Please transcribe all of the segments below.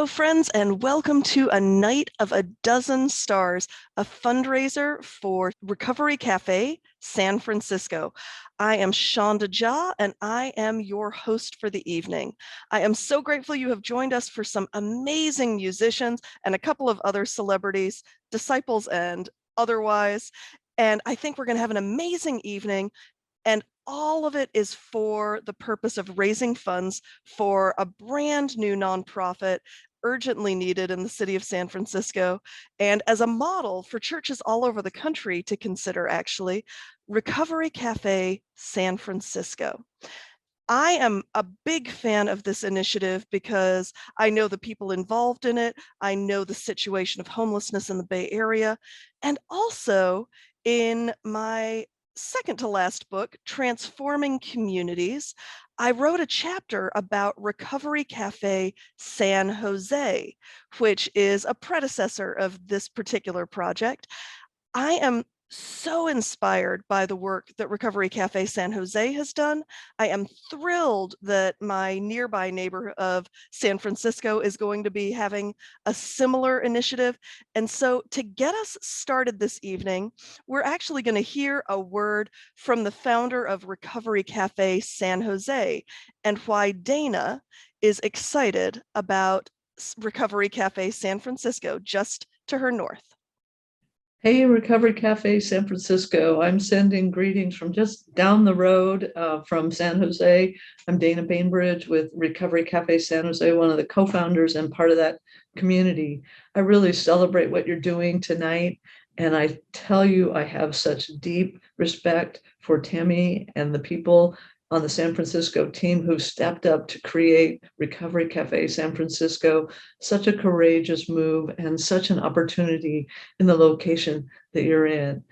Hello, friends, and welcome to A Night of a Dozen Stars, a fundraiser for Recovery Cafe San Francisco. I am Shonda Jha, and I am your host for the evening. I am so grateful you have joined us for some amazing musicians and a couple of other celebrities, disciples and otherwise. And I think we're going to have an amazing evening. And all of it is for the purpose of raising funds for a brand new nonprofit urgently needed in the city of San Francisco, and as a model for churches all over the country to consider, actually, Recovery Cafe San Francisco. I am a big fan of this initiative because I know the people involved in it. I know the situation of homelessness in the Bay Area. And also in my second to last book, Transforming Communities, I wrote a chapter about Recovery Cafe San Jose, which is a predecessor of this particular project. I am so inspired by the work that Recovery Cafe San Jose has done. I am thrilled that my nearby neighbor of San Francisco is going to be having a similar initiative. And so to get us started this evening, we're actually going to hear a word from the founder of Recovery Cafe San Jose and why Dana is excited about Recovery Cafe San Francisco, just to her north. Hey, Recovery Cafe San Francisco. I'm sending greetings from just down the road from San Jose. I'm Dana Bainbridge with Recovery Cafe San Jose, one of the co-founders and part of that community. I really celebrate what you're doing tonight. And I tell you, I have such deep respect for Tammy and the people on the San Francisco team who stepped up to create Recovery Cafe San Francisco. Such a courageous move and such an opportunity in the location that you're in.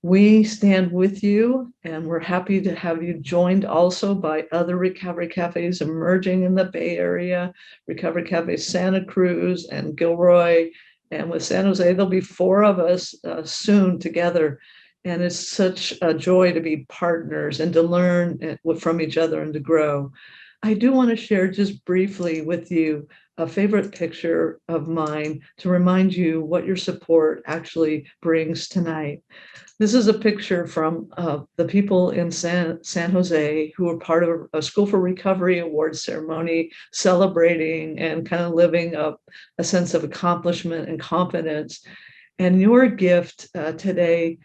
We stand with you, and we're happy to have you joined also by other recovery cafes emerging in the Bay Area, Recovery Cafe Santa Cruz and Gilroy. And with San Jose, there'll be 4 of us soon together. And it's such a joy to be partners and to learn from each other and to grow. I do want to share just briefly with you a favorite picture of mine to remind you what your support actually brings tonight. This is a picture from the people in San Jose who were part of a School for Recovery Awards ceremony, celebrating and kind of living up a sense of accomplishment and confidence. And your gift today,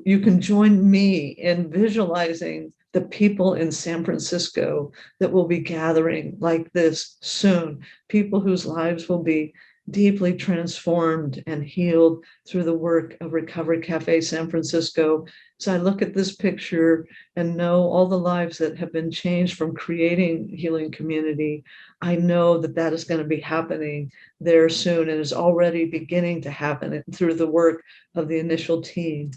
you can join me in visualizing the people in San Francisco that will be gathering like this soon, people whose lives will be deeply transformed and healed through the work of Recovery Cafe San Francisco. So I look at this picture and know all the lives that have been changed from creating healing community. I know that that is going to be happening there soon and is already beginning to happen through the work of the initial team.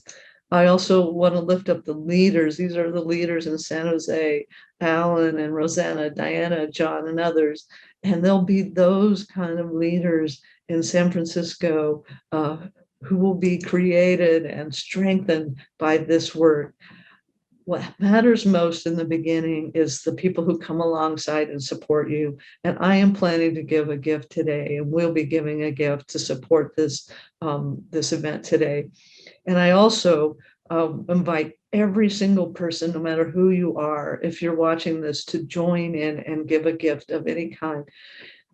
I also want to lift up the leaders. These are the leaders in San Jose, Alan and Rosanna, Diana, John, and others. And there'll be those kind of leaders in San Francisco who will be created and strengthened by this work. What matters most in the beginning is the people who come alongside and support you. And I am planning to give a gift today, and we'll be giving a gift to support this event today. And I also invite every single person, no matter who you are, if you're watching this, to join in and give a gift of any kind.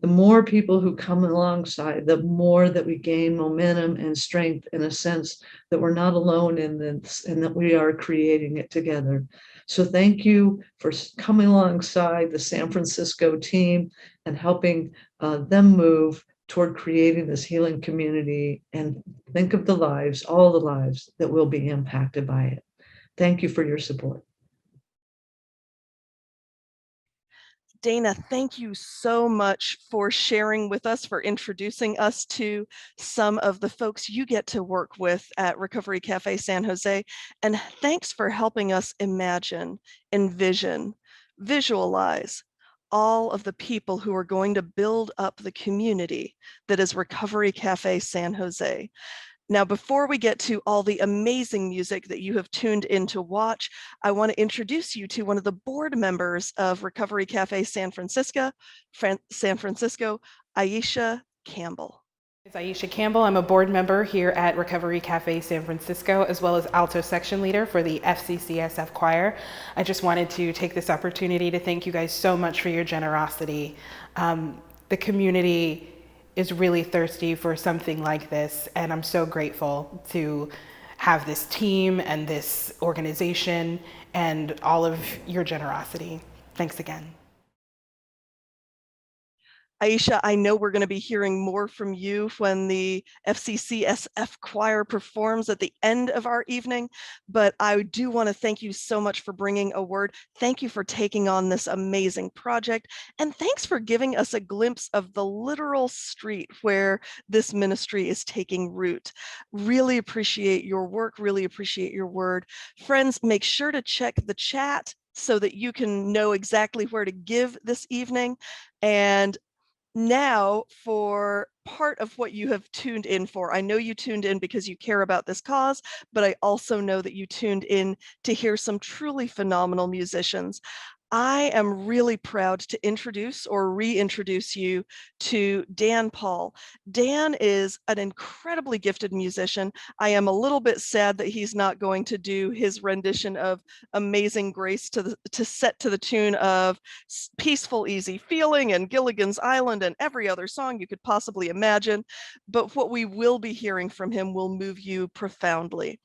The more people who come alongside, the more that we gain momentum and strength in a sense that we're not alone in this and that we are creating it together. So thank you for coming alongside the San Francisco team and helping them move toward creating this healing community, and think of the lives, all the lives that will be impacted by it. Thank you for your support. Dana, thank you so much for sharing with us, for introducing us to some of the folks you get to work with at Recovery Cafe San Jose. And thanks for helping us imagine, envision, visualize all of the people who are going to build up the community that is Recovery Cafe San Jose. Now, before we get to all the amazing music that you have tuned in to watch, I want to introduce you to one of the board members of Recovery Cafe San Francisco. Aisha Campbell. It's Aisha Campbell. I'm a board member here at Recovery Cafe San Francisco, as well as alto section leader for the FCCSF choir. I just wanted to take this opportunity to thank you guys so much for your generosity. The community is really thirsty for something like this, and I'm so grateful to have this team and this organization and all of your generosity. Thanks again. Aisha, I know we're going to be hearing more from you when the FCCSF choir performs at the end of our evening, but I do want to thank you so much for bringing a word. Thank you for taking on this amazing project, and thanks for giving us a glimpse of the literal street where this ministry is taking root. Really appreciate your work, really appreciate your word. Friends, make sure to check the chat so that you can know exactly where to give this evening. And now for part of what you have tuned in for. I know you tuned in because you care about this cause, but I also know that you tuned in to hear some truly phenomenal musicians. I am really proud to introduce or reintroduce you to Dan Powell. Dan is an incredibly gifted musician. I am a little bit sad that he's not going to do his rendition of Amazing Grace to set to the tune of Peaceful Easy Feeling and Gilligan's Island and every other song you could possibly imagine. But what we will be hearing from him will move you profoundly.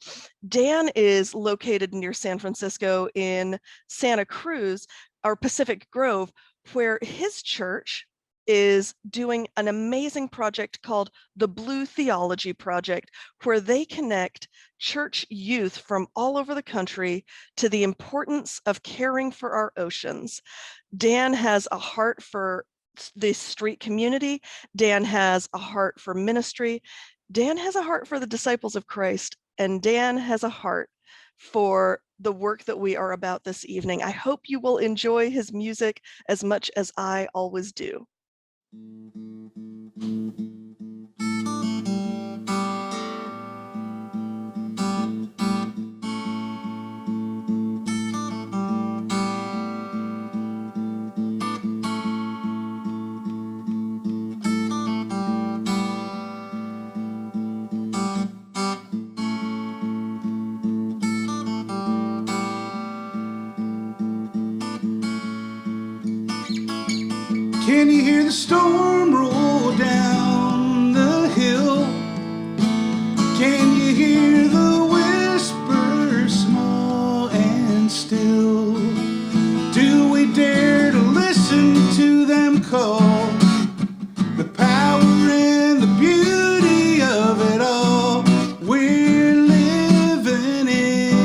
Dan is located near San Francisco in Santa Cruz, or Pacific Grove, where his church is doing an amazing project called the Blue Theology Project, where they connect church youth from all over the country to the importance of caring for our oceans. Dan has a heart for the street community. Dan has a heart for ministry. Dan has a heart for the disciples of Christ, and Dan has a heart for the work that we are about this evening. I hope you will enjoy his music as much as I always do. Can you hear the storm roll down the hill? Can you hear the whisper small and still? Do we dare to listen to them call? The power and the beauty of it all we're living in.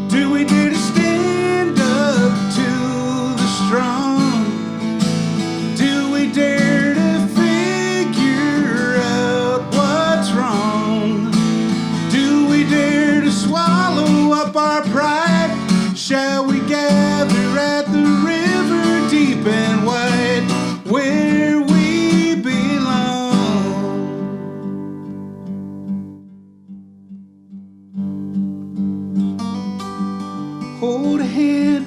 Do we dare to stand up to the strong? Do we dare to figure out what's wrong? Do we dare to swallow up our pride? Shall we gather at the river deep and wide where we belong? Hold a hand,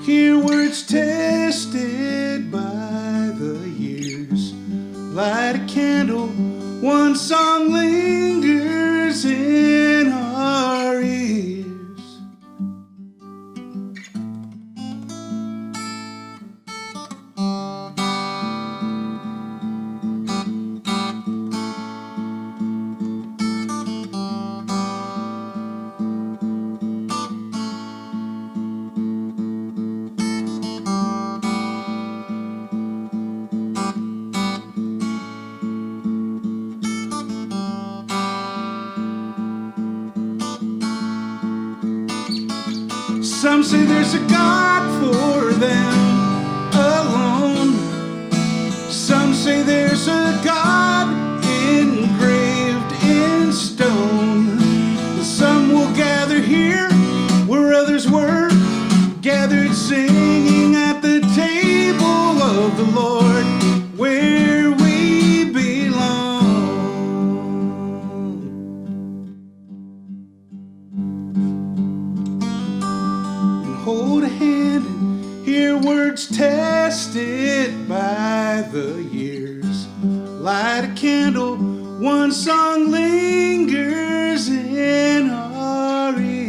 hear words tested by the years. Light a candle, one song lingers in our ears. Some say there's a God for them alone. Some say there's a God engraved in stone. Some will gather here where others were gathered, singing at the table of the Lord where we belong. Hold a hand and hear words tested by the years. Light a candle, one song lingers in our ears.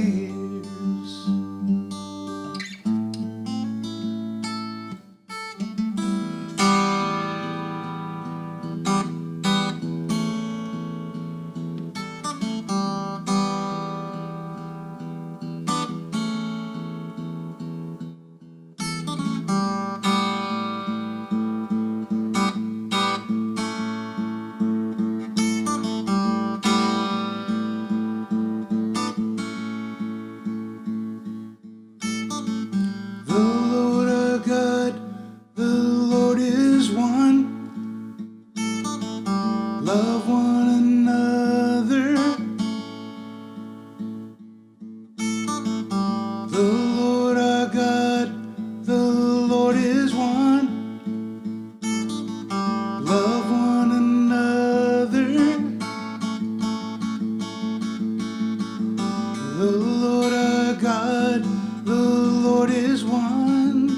Love one another. The Lord our God, the Lord is one. Love one another. The Lord our God, the Lord is one.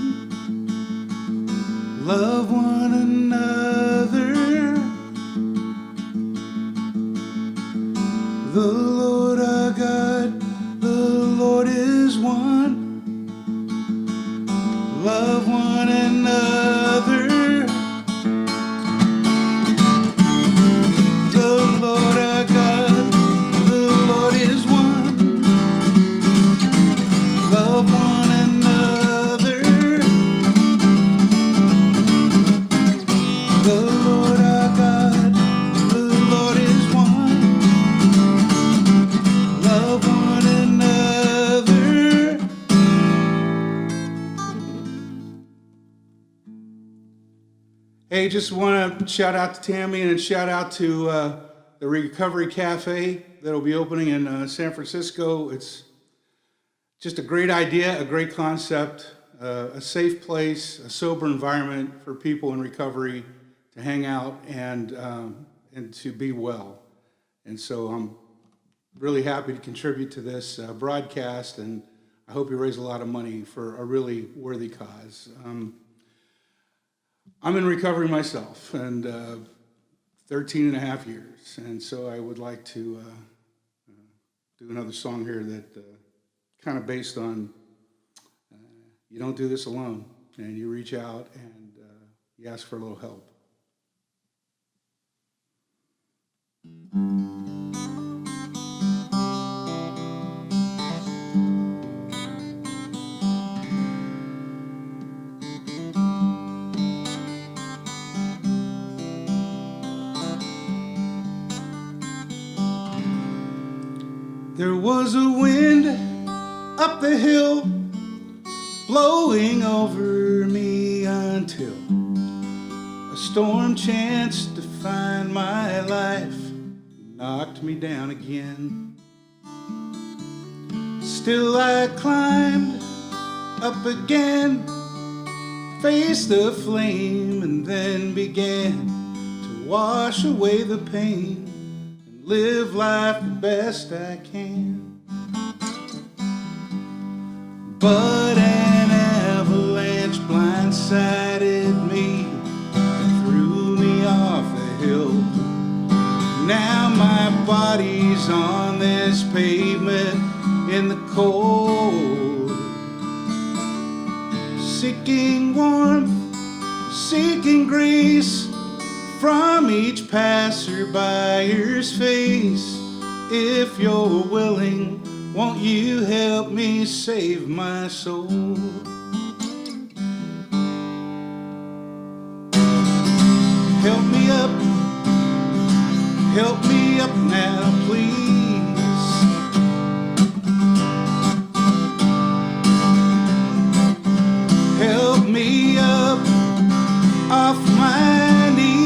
Love one another. The Lord our God, the Lord is one. Love one another. The Lord our God, the Lord is one. Love one another. The Lord our God, the Lord is one. Love one another. Hey, just want to shout out to Tammy and shout out to the Recovery Cafe that'll be opening in San Francisco. It's just a great idea, a great concept, a safe place, a sober environment for people in recovery to hang out and to be well. And so I'm really happy to contribute to this broadcast, and I hope you raise a lot of money for a really worthy cause. I'm in recovery myself, and 13 and a half years, and so I would like to do another song here that kind of based on you don't do this alone, and you reach out and you ask for a little help. There was a wind up the hill blowing over me until a storm chanced to find my life, knocked me down again. Still I climbed up again, faced the flame, and then began to wash away the pain, live life the best I can. But an avalanche blindsided me and threw me off the hill. Now my body's on this pavement in the cold, seeking warmth, seeking grace from each passerby's face. If you're willing, won't you help me save my soul? Help me up now, please. Help me up off my knees.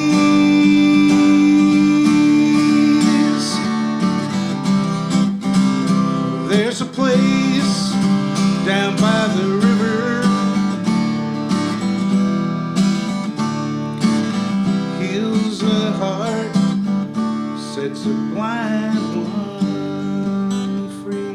There's a place down by the river, heals the heart, sets a blind one free.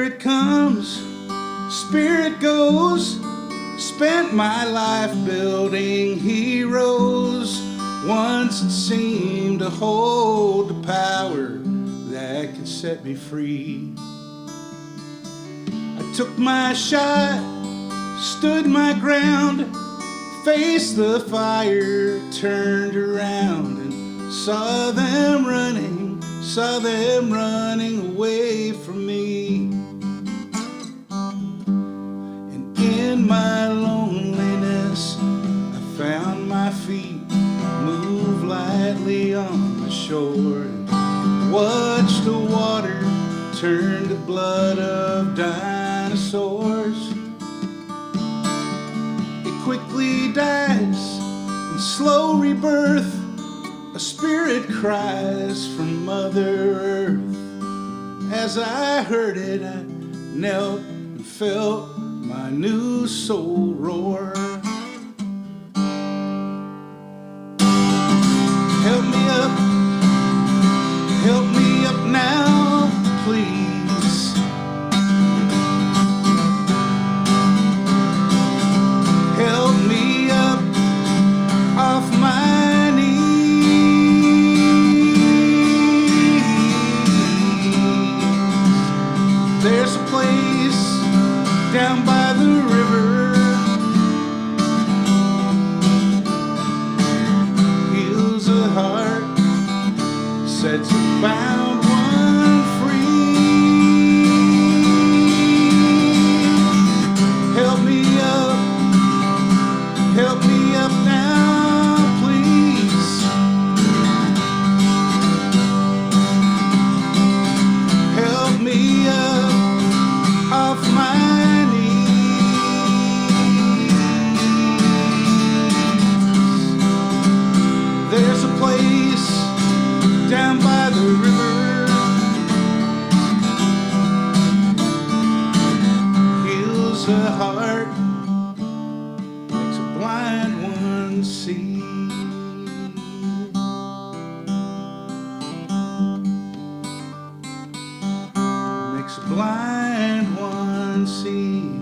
Spirit comes, Spirit goes. Spent my life building heroes. Once it seemed to hold the power that could set me free. I took my shot, stood my ground, faced the fire, turned around and saw them running away from me. And in my loneliness, I found my feet move lightly on the shore and watched the water turn to blood of dinosaurs. It quickly dies in slow rebirth. A spirit cries from Mother Earth. As I heard it, I knelt and felt my new soul roar. Help me up now, please. Help me up off my knees. There's a place down by the river, heals a heart, sets a bound one free. Help me up now, please. Help me up off my knees. There's a place down by the river, heals a heart, makes a blind one see. Makes a blind one see.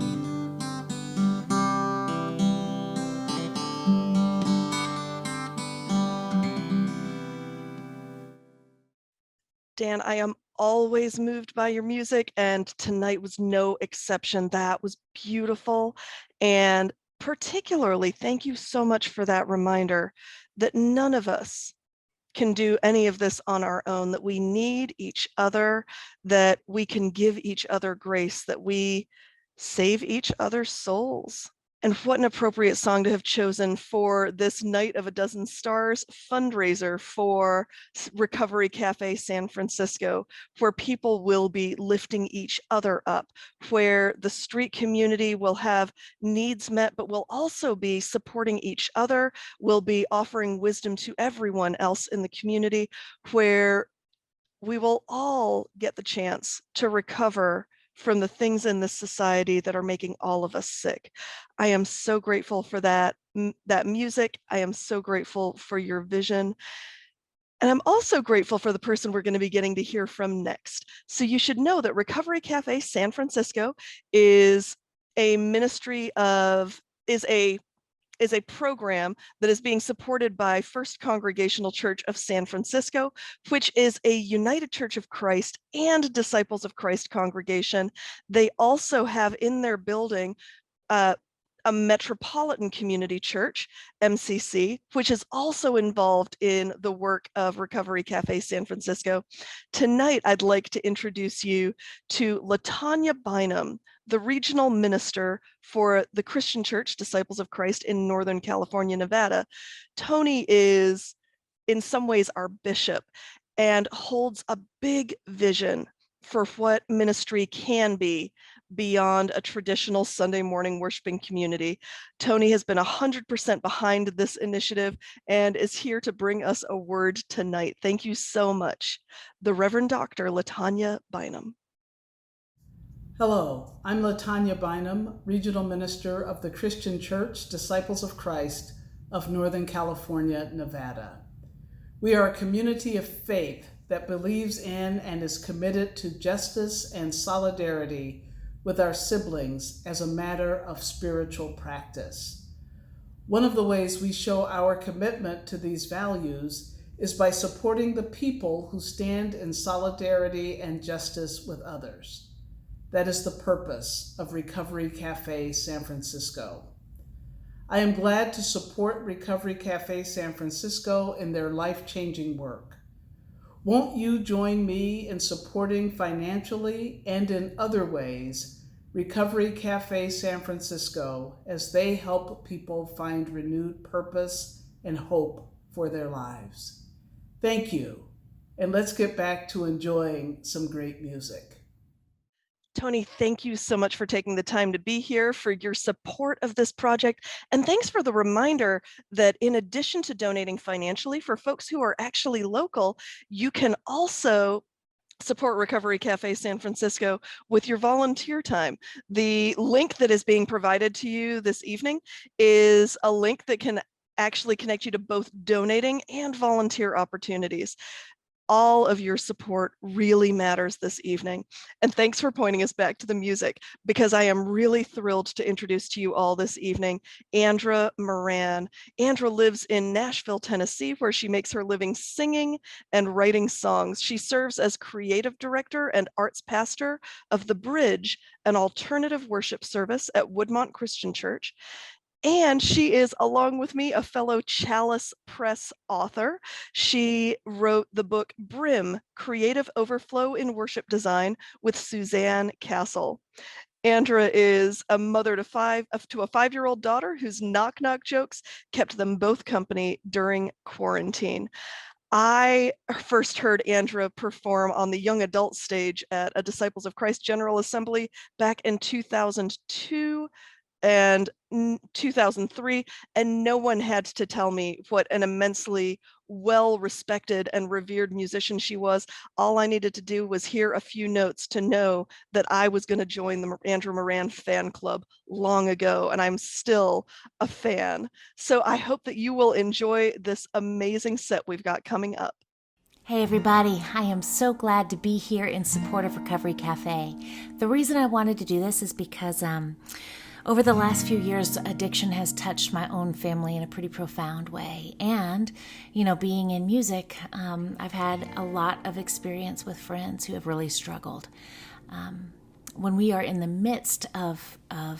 Dan, I am always moved by your music, and tonight was no exception. That was beautiful. And particularly, thank you so much for that reminder that none of us can do any of this on our own, that we need each other, that we can give each other grace, that we save each other's souls. And what an appropriate song to have chosen for this Night of a Dozen Stars fundraiser for Recovery Cafe San Francisco, where people will be lifting each other up, where the street community will have needs met, but will also be supporting each other, will be offering wisdom to everyone else in the community, where we will all get the chance to recover from the things in this society that are making all of us sick. I am so grateful for that music. I am so grateful for your vision. And I'm also grateful for the person we're going to be getting to hear from next. So you should know that Recovery Cafe San Francisco is a program that is being supported by First Congregational Church of San Francisco, which is a United Church of Christ and Disciples of Christ congregation. They also have in their building a Metropolitan Community Church, MCC, which is also involved in the work of Recovery Cafe San Francisco. Tonight, I'd like to introduce you to LaTanya Bynum, the regional minister for the Christian Church, Disciples of Christ in Northern California, Nevada. Tony is in some ways our bishop and holds a big vision for what ministry can be beyond a traditional Sunday morning worshiping community. Tony has been 100% behind this initiative and is here to bring us a word tonight. Thank you so much. The Reverend Dr. LaTanya Bynum. Hello, I'm LaTanya Bynum, Regional Minister of the Christian Church, Disciples of Christ of Northern California, Nevada. We are a community of faith that believes in and is committed to justice and solidarity with our siblings as a matter of spiritual practice. One of the ways we show our commitment to these values is by supporting the people who stand in solidarity and justice with others. That is the purpose of Recovery Cafe San Francisco. I am glad to support Recovery Cafe San Francisco in their life-changing work. Won't you join me in supporting financially and in other ways Recovery Cafe San Francisco as they help people find renewed purpose and hope for their lives? Thank you, and let's get back to enjoying some great music. Tony, thank you so much for taking the time to be here, for your support of this project, and thanks for the reminder that in addition to donating financially, for folks who are actually local, you can also support Recovery Cafe San Francisco with your volunteer time. The link that is being provided to you this evening is a link that can actually connect you to both donating and volunteer opportunities. All of your support really matters this evening. And thanks for pointing us back to the music, because I am really thrilled to introduce to you all this evening Andra Moran. Andra lives in Nashville, Tennessee, where she makes her living singing and writing songs. She serves as creative director and arts pastor of The Bridge, an alternative worship service at Woodmont Christian Church. And she is, along with me, a fellow Chalice Press author. She wrote the book Brim, Creative Overflow in Worship Design with Suzanne Castle. Andra is a mother to a 5-year-old daughter whose knock-knock jokes kept them both company during quarantine. I first heard Andra perform on the young adult stage at a Disciples of Christ General Assembly back in 2002. And 2003, and no one had to tell me what an immensely well-respected and revered musician she was. All I needed to do was hear a few notes to know that I was going to join the Andra Moran fan club long ago, and I'm still a fan. So I hope that you will enjoy this amazing set we've got coming up. Hey everybody, I am so glad to be here in support of Recovery Cafe. The reason I wanted to do this is because over the last few years, addiction has touched my own family in a pretty profound way. And, being in music, I've had a lot of experience with friends who have really struggled. When we are in the midst of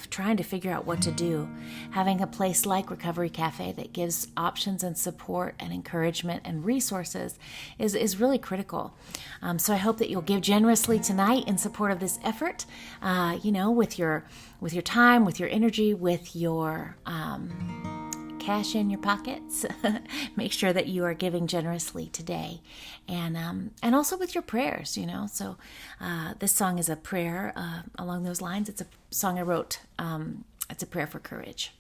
trying to figure out what to do, having a place like Recovery Cafe that gives options and support and encouragement and resources is really critical. So I hope that you'll give generously tonight in support of this effort, with your time, with your energy, with your cash in your pockets. Make sure that you are giving generously today, and also with your prayers. So this song is a prayer along those lines. It's a song I wrote. It's a prayer for courage.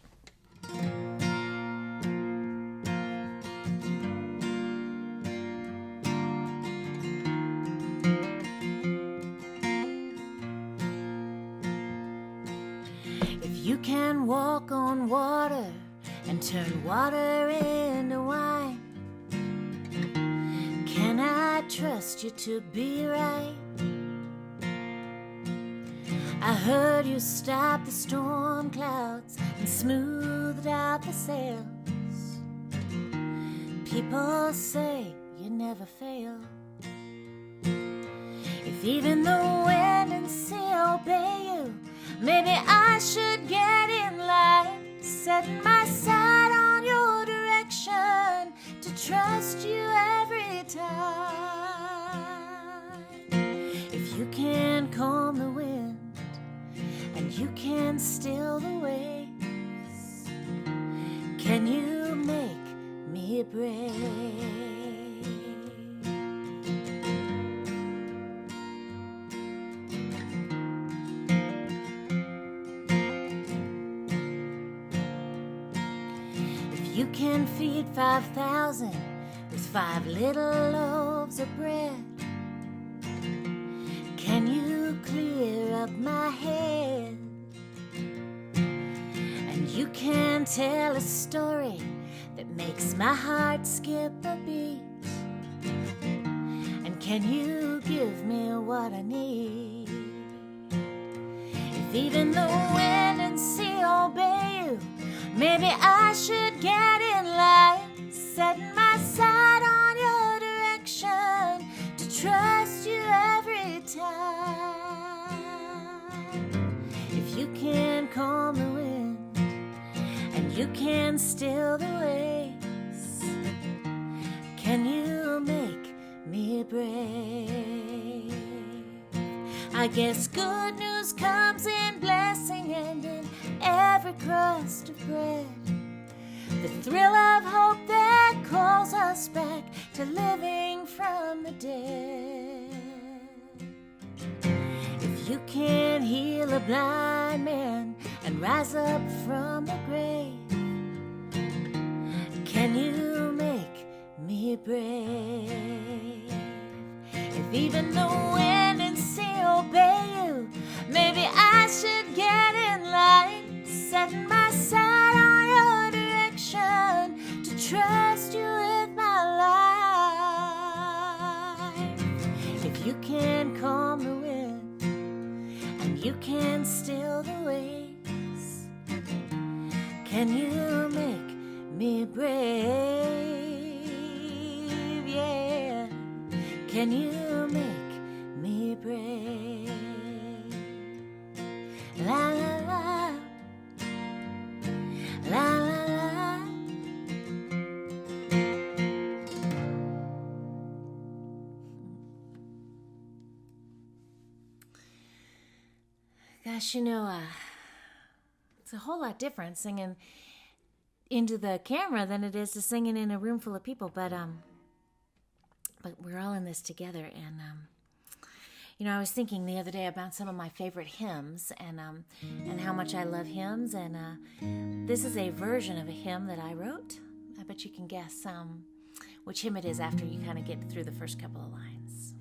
If you can walk on water and turn water into wine, can I trust you to be right? I heard you stop the storm clouds and smoothed out the sails. People say you never fail. If even the wind and sea obey you, maybe I should get in line, setting my sight on your direction to trust you every time. If you can calm the wind and you can still the waves, can you make me brave? You can feed 5,000 with 5 little loaves of bread. Can you clear up my head? And you can tell a story that makes my heart skip a beat. And Can you give me what I need? If even the wind and sea obey you, maybe I should get in line, setting my sight on your direction to trust you every time. If you can calm the wind and you can still the waves, can you make me brave? I guess good news comes in blessing and in every crust of bread, the thrill of hope that calls us back to living from the dead. If you can heal a blind man and rise up from the grave, can you make me brave? If even the wind and sea obey you, maybe I should get in line, setting my sight on your direction to trust you with my life. If you can calm the wind and you can still the waves, can you make me brave? Yeah, can you make me brave? La la la, la la la. Gosh, it's a whole lot different singing into the camera than it is to singing in a room full of people, but we're all in this together. And I was thinking the other day about some of my favorite hymns and how much I love hymns, and this is a version of a hymn that I wrote. I bet you can guess which hymn it is after you kind of get through the first couple of lines.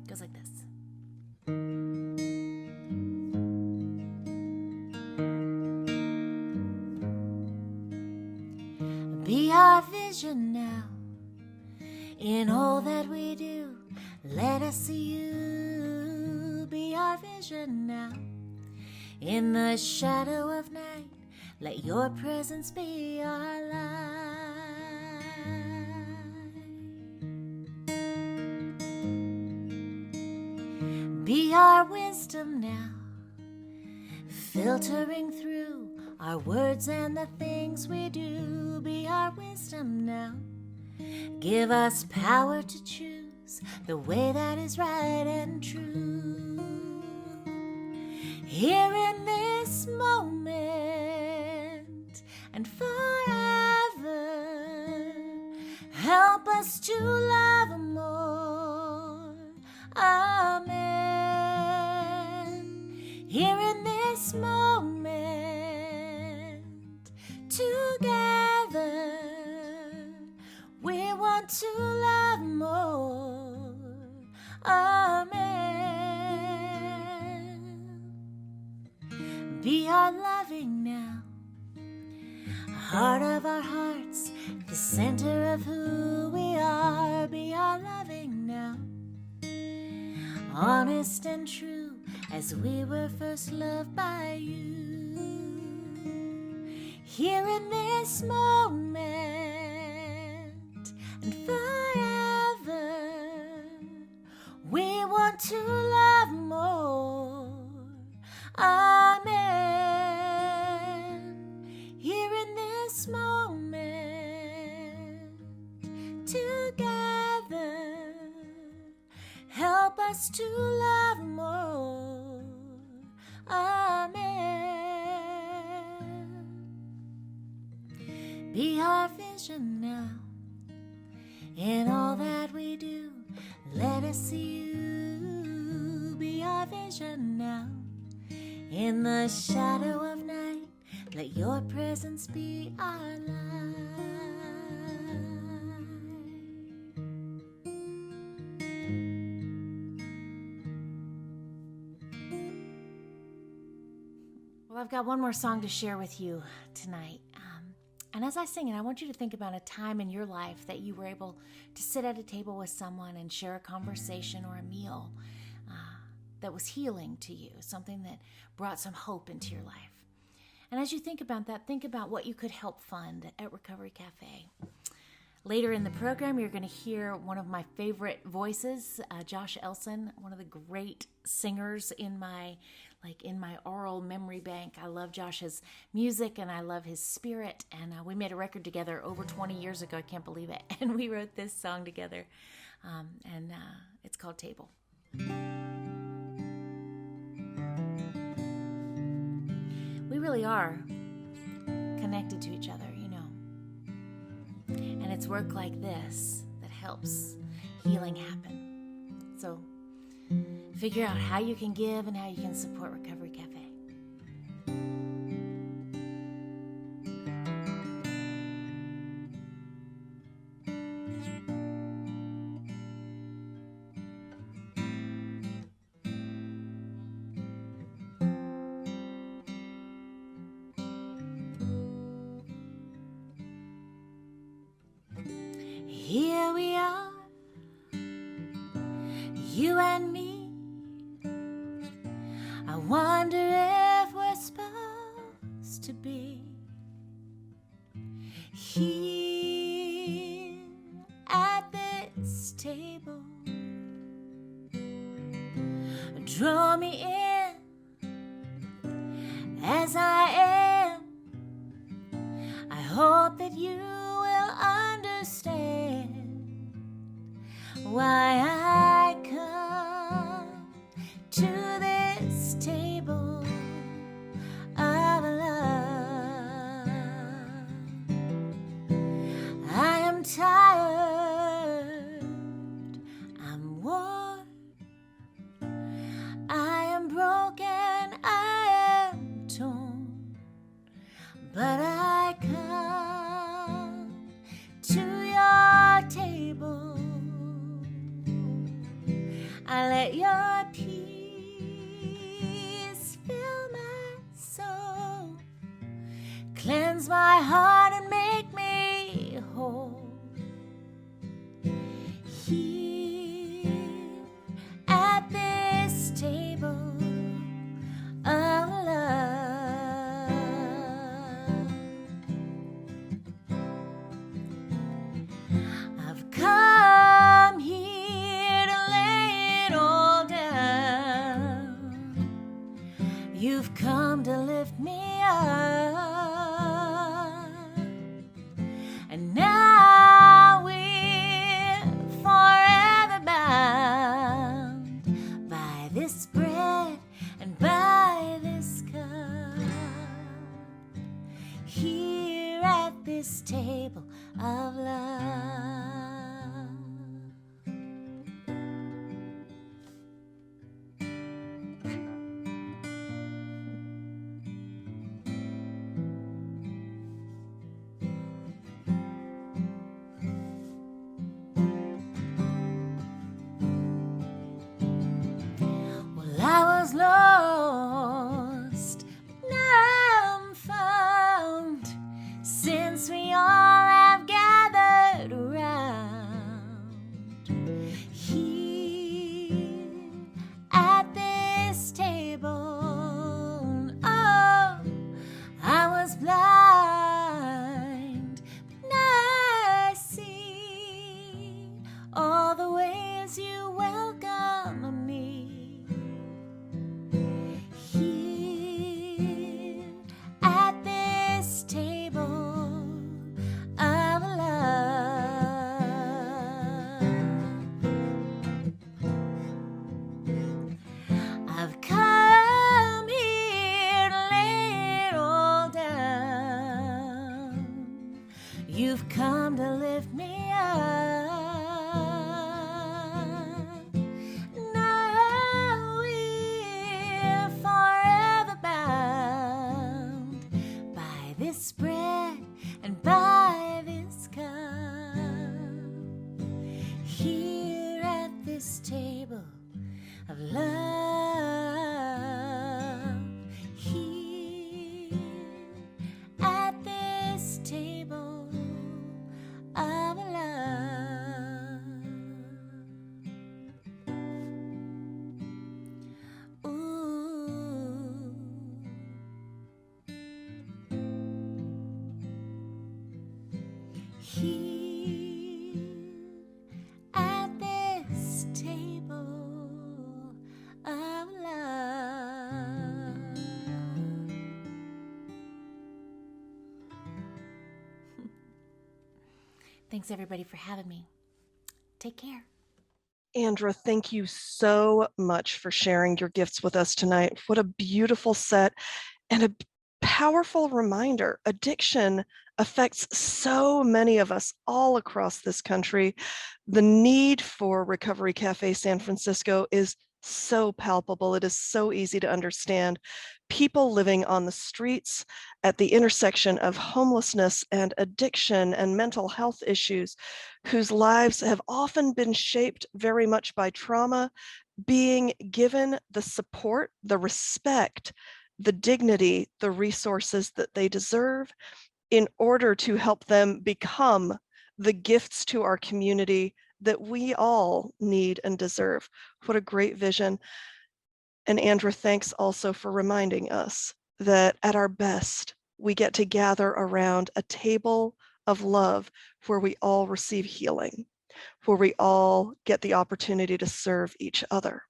It goes like this. Be our vision now in all that we do. Let us see you. Be our vision now in the shadow of night. Let your presence be our light. Be our wisdom now, filtering through our words and the things we do. Be our wisdom now. Give us power to choose the way that is right and true. Here in this moment and forever, help us to love more. Amen. Here in this moment, together, we want to love more. Amen. Be our loving now, heart of our hearts, the center of who we are. Be our loving now, honest and true as we were first loved by you. Here in this moment and forever, we want to love more. Amen. Here in this moment, together, help us to love more. Amen. Be our vision now in all that we do. Let us see you. Be our vision now in the shadow of night. Let your presence be our light. Well, I've got one more song to share with you tonight. And as I sing it, I want you to think about a time in your life that you were able to sit at a table with someone and share a conversation or a meal that was healing to you, something that brought some hope into your life. And as you think about that, think about what you could help fund at Recovery Cafe. Later in the program, you're going to hear one of my favorite voices, Josh Elson, one of the great singers in my oral memory bank. I love Josh's music and I love his spirit. And we made a record together over 20 years ago. I can't believe it. And we wrote this song together. And it's called Table. We really are connected to each other, you know. And it's work like this that helps healing happen. So figure out how you can give and how you can support Recovery Cafe. Here we are, you and me. I wonder if we're supposed to be here at this table. Draw me in as I am. I hope that you will understand why I come to this table of love. I am tired, I'm worn, I am broken, I am torn, but I come to your table. I let your peace fill my soul, cleanse my heart and make me whole. Here at this table of love, I've come here to lay it all down. You've come to lift me up, and now we're forever bound by this bread and by this cup. Here at this table of love. Well, I was lost, but now I'm found, since we all have gathered around. Here at this table, oh, I was blind, but now I see all the ways you welcome me. here at this table of love. Thanks everybody for having me. Take care. Andra, thank you so much for sharing your gifts with us tonight. What a beautiful set and a powerful reminder. Addiction affects so many of us all across this country. The need for Recovery Cafe San Francisco is so palpable. It is so easy to understand. People living on the streets at the intersection of homelessness and addiction and mental health issues, whose lives have often been shaped very much by trauma, being given the support, the respect, the dignity, the resources that they deserve in order to help them become the gifts to our community that we all need and deserve. What a great vision. And Andra, thanks also for reminding us that at our best, we get to gather around a table of love where we all receive healing, where we all get the opportunity to serve each other.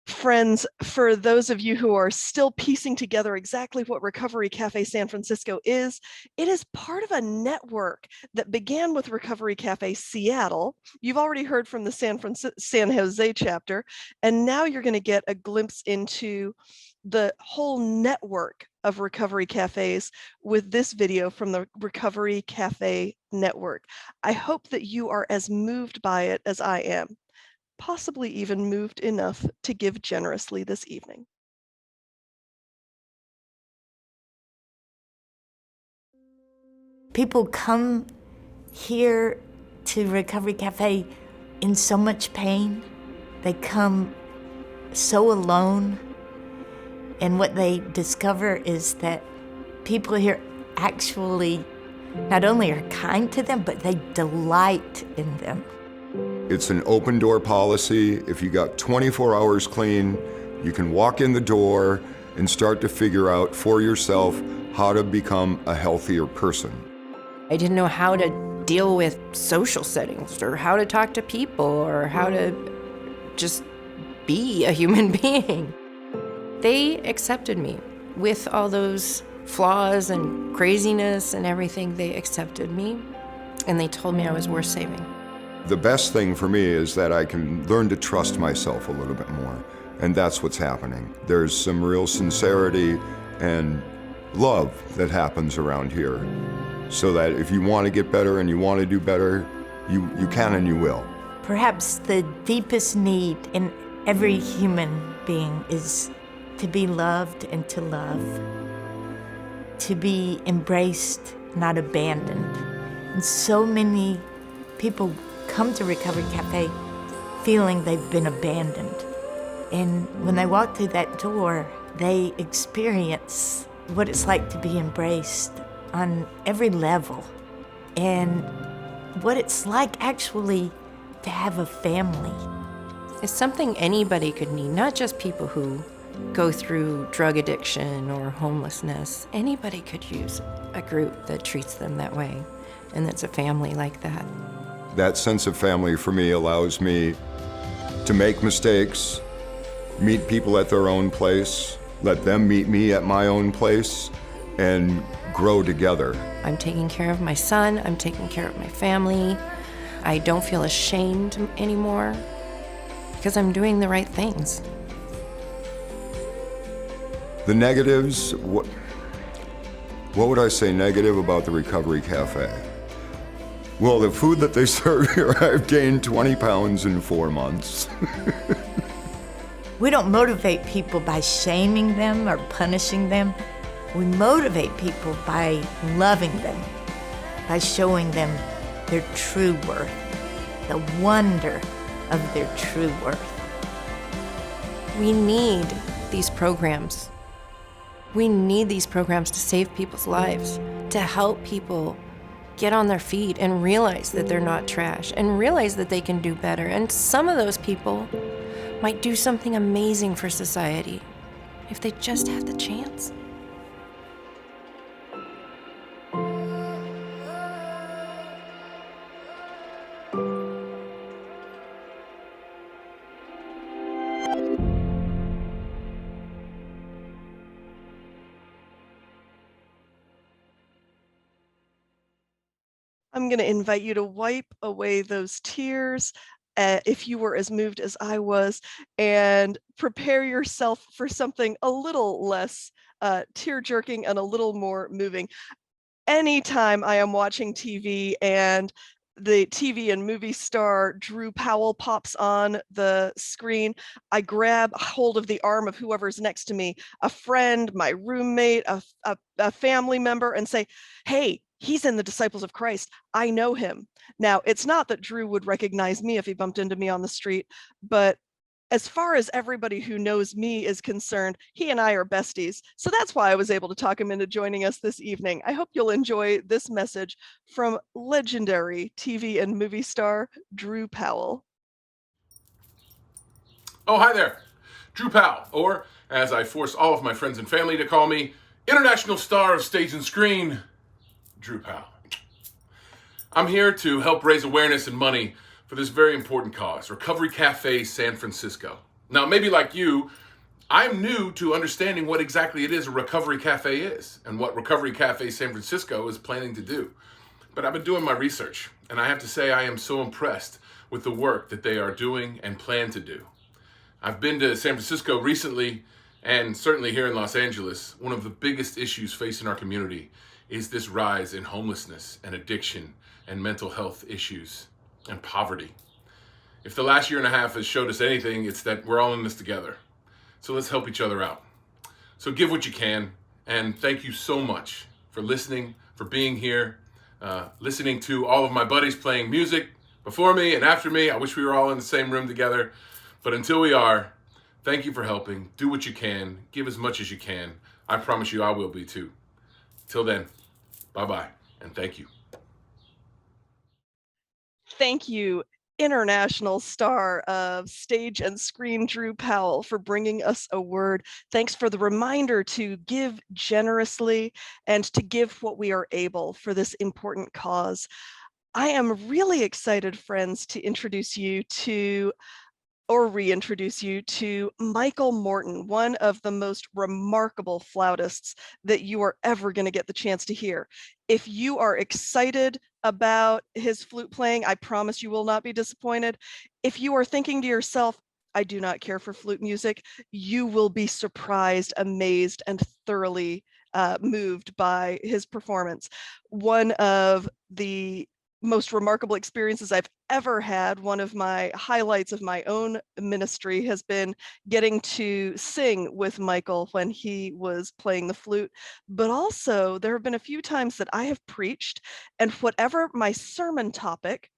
Friends, for those of you who are still piecing together exactly what Recovery Cafe San Francisco is, it is part of a network that began with Recovery Cafe Seattle. You've already heard from the San Jose chapter, and now you're going to get a glimpse into the whole network of recovery cafes with this video from the Recovery Cafe Network. I hope that you are as moved by it as I am, possibly even moved enough to give generously this evening. People come here to Recovery Cafe in so much pain. They come so alone. And what they discover is that people here actually not only are kind to them, but they delight in them. It's an open door policy. If you got 24 hours clean, you can walk in the door and start to figure out for yourself how to become a healthier person. I didn't know how to deal with social settings or how to talk to people or how to just be a human being. They accepted me with all those flaws and craziness and everything. They accepted me and they told me I was worth saving. The best thing for me is that I can learn to trust myself a little bit more, and that's what's happening. There's some real sincerity and love that happens around here, so that if you want to get better and you want to do better, you can and you will. Perhaps the deepest need in every human being is to be loved and to love, to be embraced, not abandoned. And so many people come to Recovery Cafe feeling they've been abandoned. And when they walk through that door, they experience what it's like to be embraced on every level, and what it's like actually to have a family. It's something anybody could need, not just people who go through drug addiction or homelessness. Anybody could use a group that treats them that way, and that's a family like that. That sense of family for me allows me to make mistakes, meet people at their own place, let them meet me at my own place, and grow together. I'm taking care of my son, I'm taking care of my family. I don't feel ashamed anymore because I'm doing the right things. The negatives, what would I say negative about the Recovery Cafe? Well, the food that they serve here, I've gained 20 pounds in 4 months. We don't motivate people by shaming them or punishing them. We motivate people by loving them, by showing them their true worth, the wonder of their true worth. We need these programs. We need these programs to save people's lives, to help people get on their feet and realize that they're not trash and realize that they can do better. And some of those people might do something amazing for society if they just had the chance. I'm going to invite you to wipe away those tears if you were as moved as I was, and prepare yourself for something a little less tear-jerking and a little more moving. Anytime I am watching TV and the TV and movie star Drew Powell pops on the screen, I grab hold of the arm of whoever's next to me, a friend, my roommate, a family member, and say, hey, he's in the Disciples of Christ. I know him. Now, it's not that Drew would recognize me if he bumped into me on the street, but as far as everybody who knows me is concerned, he and I are besties. So that's why I was able to talk him into joining us this evening. I hope you'll enjoy this message from legendary TV and movie star Drew Powell. Oh, hi there. Drew Powell, or as I force all of my friends and family to call me, international star of stage and screen, Drew Powell. I'm here to help raise awareness and money for this very important cause, Recovery Cafe San Francisco. Now, maybe like you, I'm new to understanding what exactly it is a Recovery Cafe is and what Recovery Cafe San Francisco is planning to do. But I've been doing my research, and I have to say I am so impressed with the work that they are doing and plan to do. I've been to San Francisco recently, and certainly here in Los Angeles, one of the biggest issues facing our community is this rise in homelessness and addiction and mental health issues and poverty. If the last year and a half has showed us anything, it's that we're all in this together. So let's help each other out. So give what you can, and thank you so much for listening, for being here, listening to all of my buddies playing music before me and after me. I wish we were all in the same room together, but until we are, thank you for helping. Do what you can, give as much as you can. I promise you I will be too. Till then, bye-bye, and thank you. Thank you, international star of stage and screen Drew Powell, for bringing us a word. Thanks for the reminder to give generously and to give what we are able for this important cause. I am really excited, friends, to introduce you to reintroduce you to Michael Morton, one of the most remarkable flautists that you are ever going to get the chance to hear. If you are excited about his flute playing, I promise you will not be disappointed. If you are thinking to yourself, I do not care for flute music, you will be surprised, amazed, and thoroughly moved by his performance. One of the most remarkable experiences I've ever had, one of my highlights of my own ministry, has been getting to sing with Michael when he was playing the flute. But also, there have been a few times that I have preached, and whatever my sermon topic,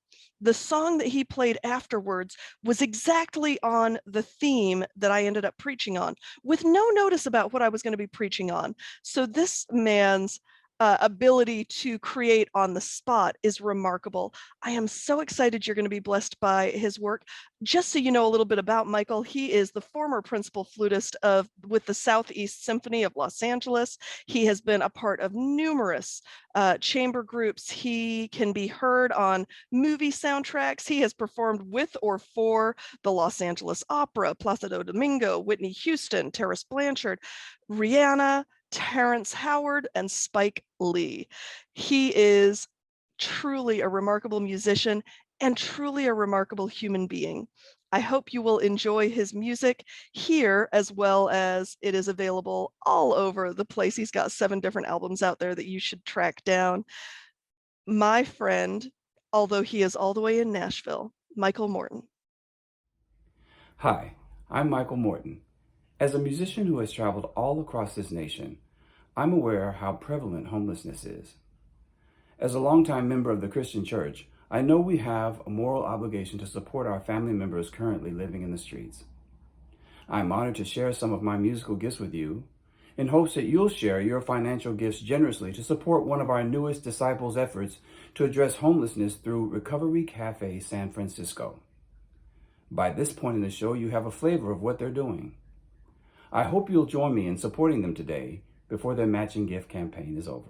the song that he played afterwards was exactly on the theme that I ended up preaching on, with no notice about what I was going to be preaching on. So this man's ability to create on the spot is remarkable. I am so excited you're going to be blessed by his work. Just so you know a little bit about Michael, he is the former principal flutist with the Southeast Symphony of Los Angeles. He has been a part of numerous chamber groups. He can be heard on movie soundtracks. He has performed with or for the Los Angeles Opera, Placido Domingo, Whitney Houston, Terrace Blanchard, Rihanna, Terrence Howard, and Spike Lee. He is truly a remarkable musician and truly a remarkable human being. I hope you will enjoy his music here, as well as it is available all over the place. He's got 7 different albums out there that you should track down. My friend, although he is all the way in Nashville, Michael Morton. Hi, I'm Michael Morton. As a musician who has traveled all across this nation, I'm aware how prevalent homelessness is. As a longtime member of the Christian Church, I know we have a moral obligation to support our family members currently living in the streets. I'm honored to share some of my musical gifts with you, in hopes that you'll share your financial gifts generously to support one of our newest disciples' efforts to address homelessness through Recovery Cafe San Francisco. By this point in the show, you have a flavor of what they're doing. I hope you'll join me in supporting them today before their matching gift campaign is over.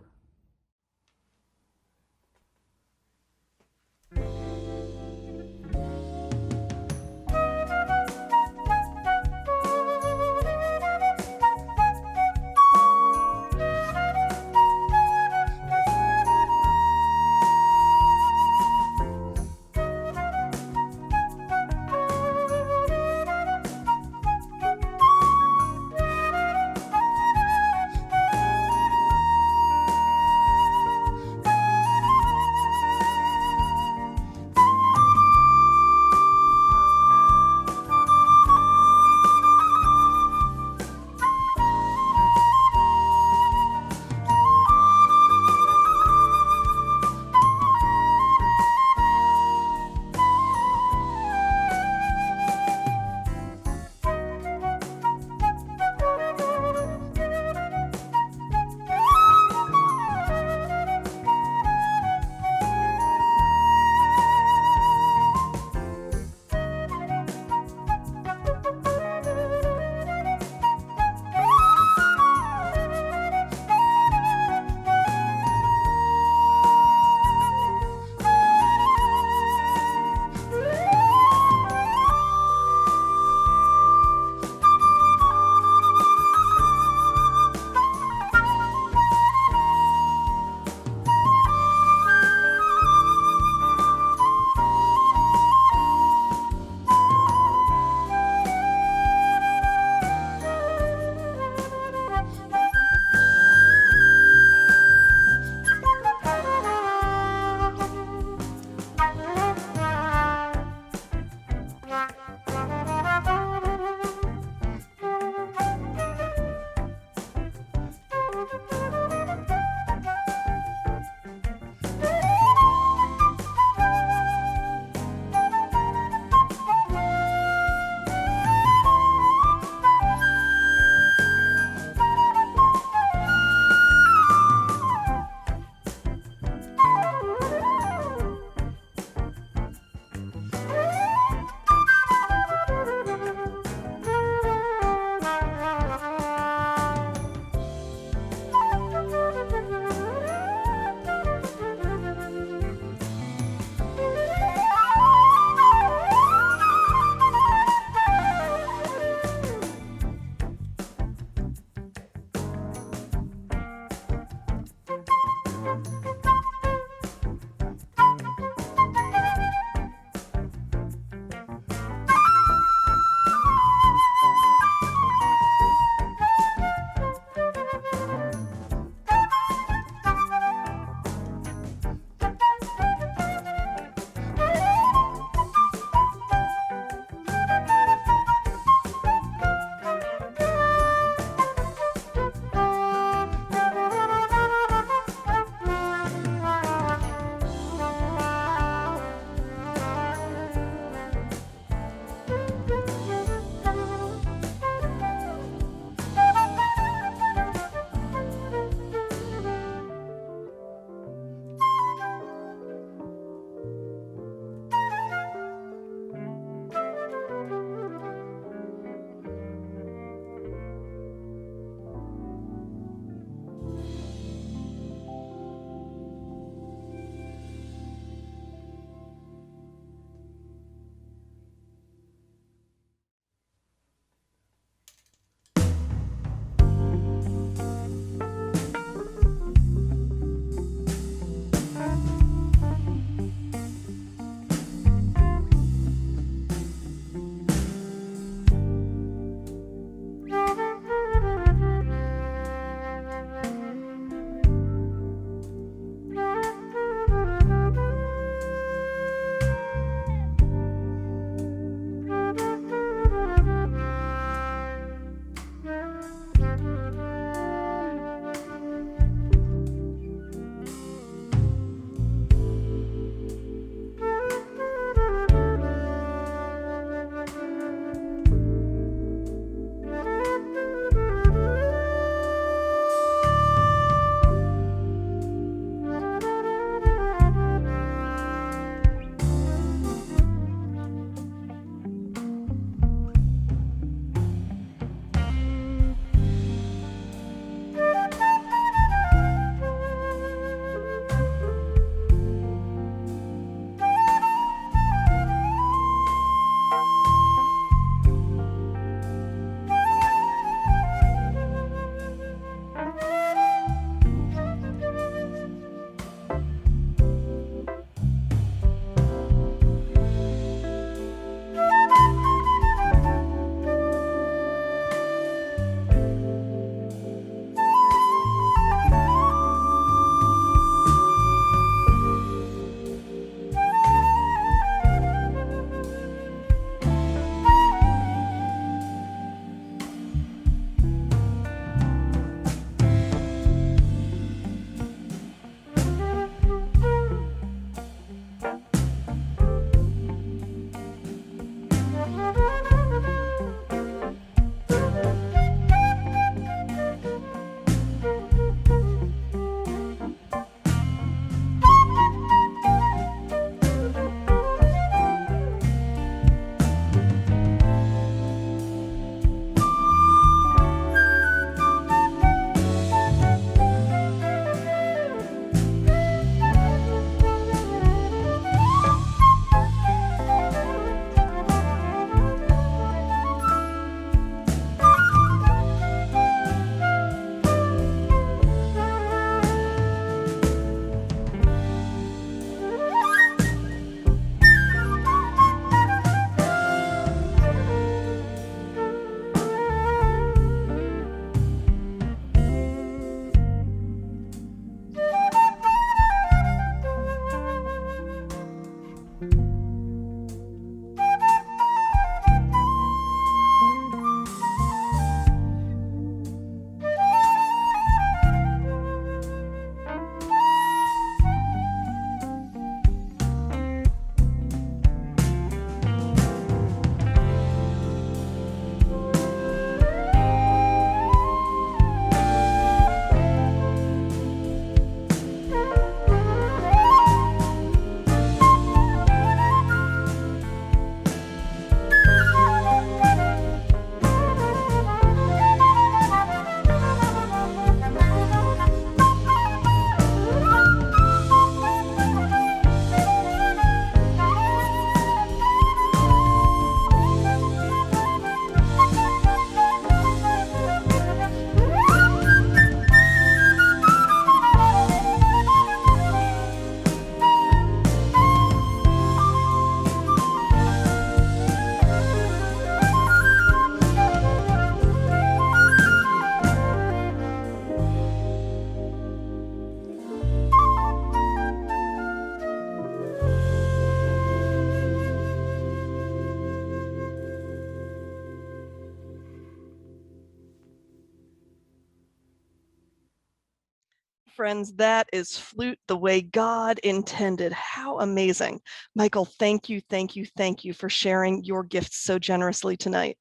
Friends, that is flute the way God intended. How amazing. Michael, thank you, thank you, thank you for sharing your gifts so generously tonight.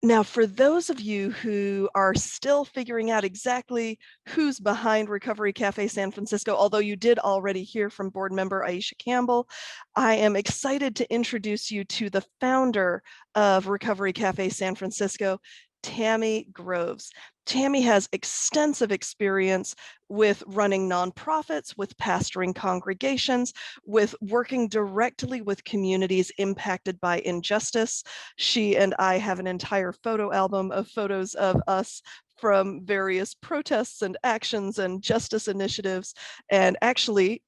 Now, for those of you who are still figuring out exactly who's behind Recovery Cafe San Francisco, although you did already hear from board member Aisha Campbell, I am excited to introduce you to the founder of Recovery Cafe San Francisco, Tammy Groves. Tammy has extensive experience with running nonprofits, with pastoring congregations, with working directly with communities impacted by injustice. She and I have an entire photo album of photos of us from various protests and actions and justice initiatives. And actually,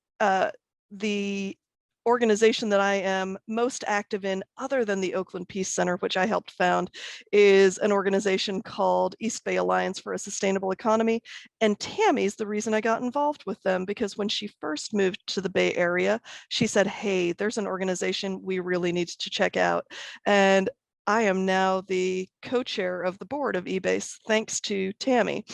the organization that I am most active in, other than the Oakland Peace Center, which I helped found, is an organization called East Bay Alliance for a Sustainable Economy. And Tammy's the reason I got involved with them, because when she first moved to the Bay Area, she said, hey, there's an organization we really need to check out. And I am now the co-chair of the board of eBase, thanks to Tammy.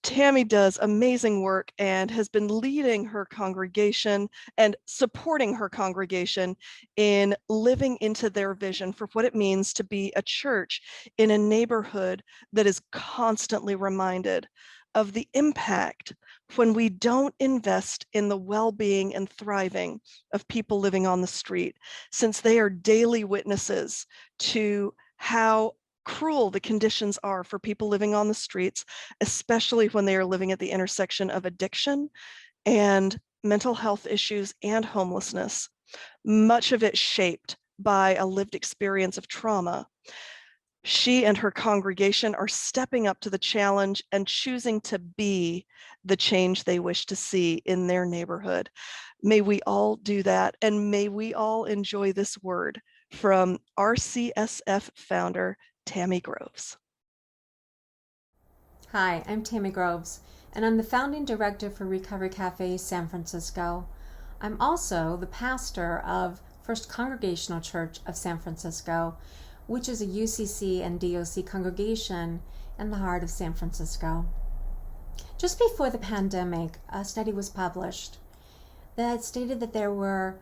Tammy does amazing work and has been leading her congregation and supporting her congregation in living into their vision for what it means to be a church in a neighborhood that is constantly reminded of the impact when we don't invest in the well-being and thriving of people living on the street, since they are daily witnesses to how cruel the conditions are for people living on the streets, especially when they are living at the intersection of addiction and mental health issues and homelessness, much of it shaped by a lived experience of trauma. She and her congregation are stepping up to the challenge and choosing to be the change they wish to see in their neighborhood. May we all do that, and may we all enjoy this word from RCSF founder Tammy Groves. Hi, I'm Tammy Groves, and I'm the founding director for Recovery Cafe San Francisco. I'm also the pastor of First Congregational Church of San Francisco, which is a UCC and DOC congregation in the heart of San Francisco. Just before the pandemic, a study was published that stated that there were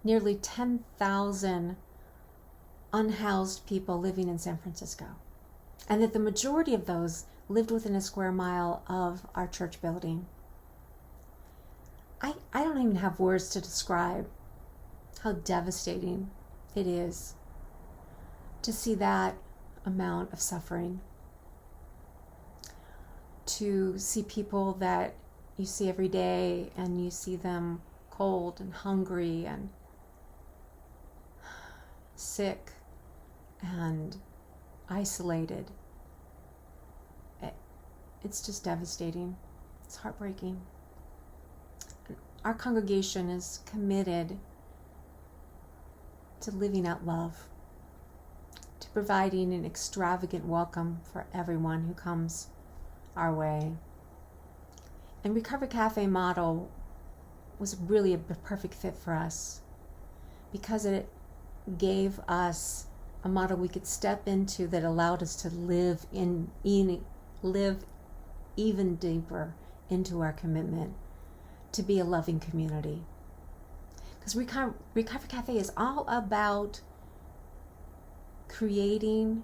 nearly 10,000 unhoused people living in San Francisco, and that the majority of those lived within a square mile of our church building. I don't even have words to describe how devastating it is to see that amount of suffering, to see people that you see every day and you see them cold and hungry and sick and isolated. It's just devastating. It's heartbreaking. Our congregation is committed to living out love, to providing an extravagant welcome for everyone who comes our way. And Recovery Cafe model was really a perfect fit for us because it gave us a model we could step into that allowed us to live even deeper into our commitment to be a loving community. Because Recovery Cafe is all about creating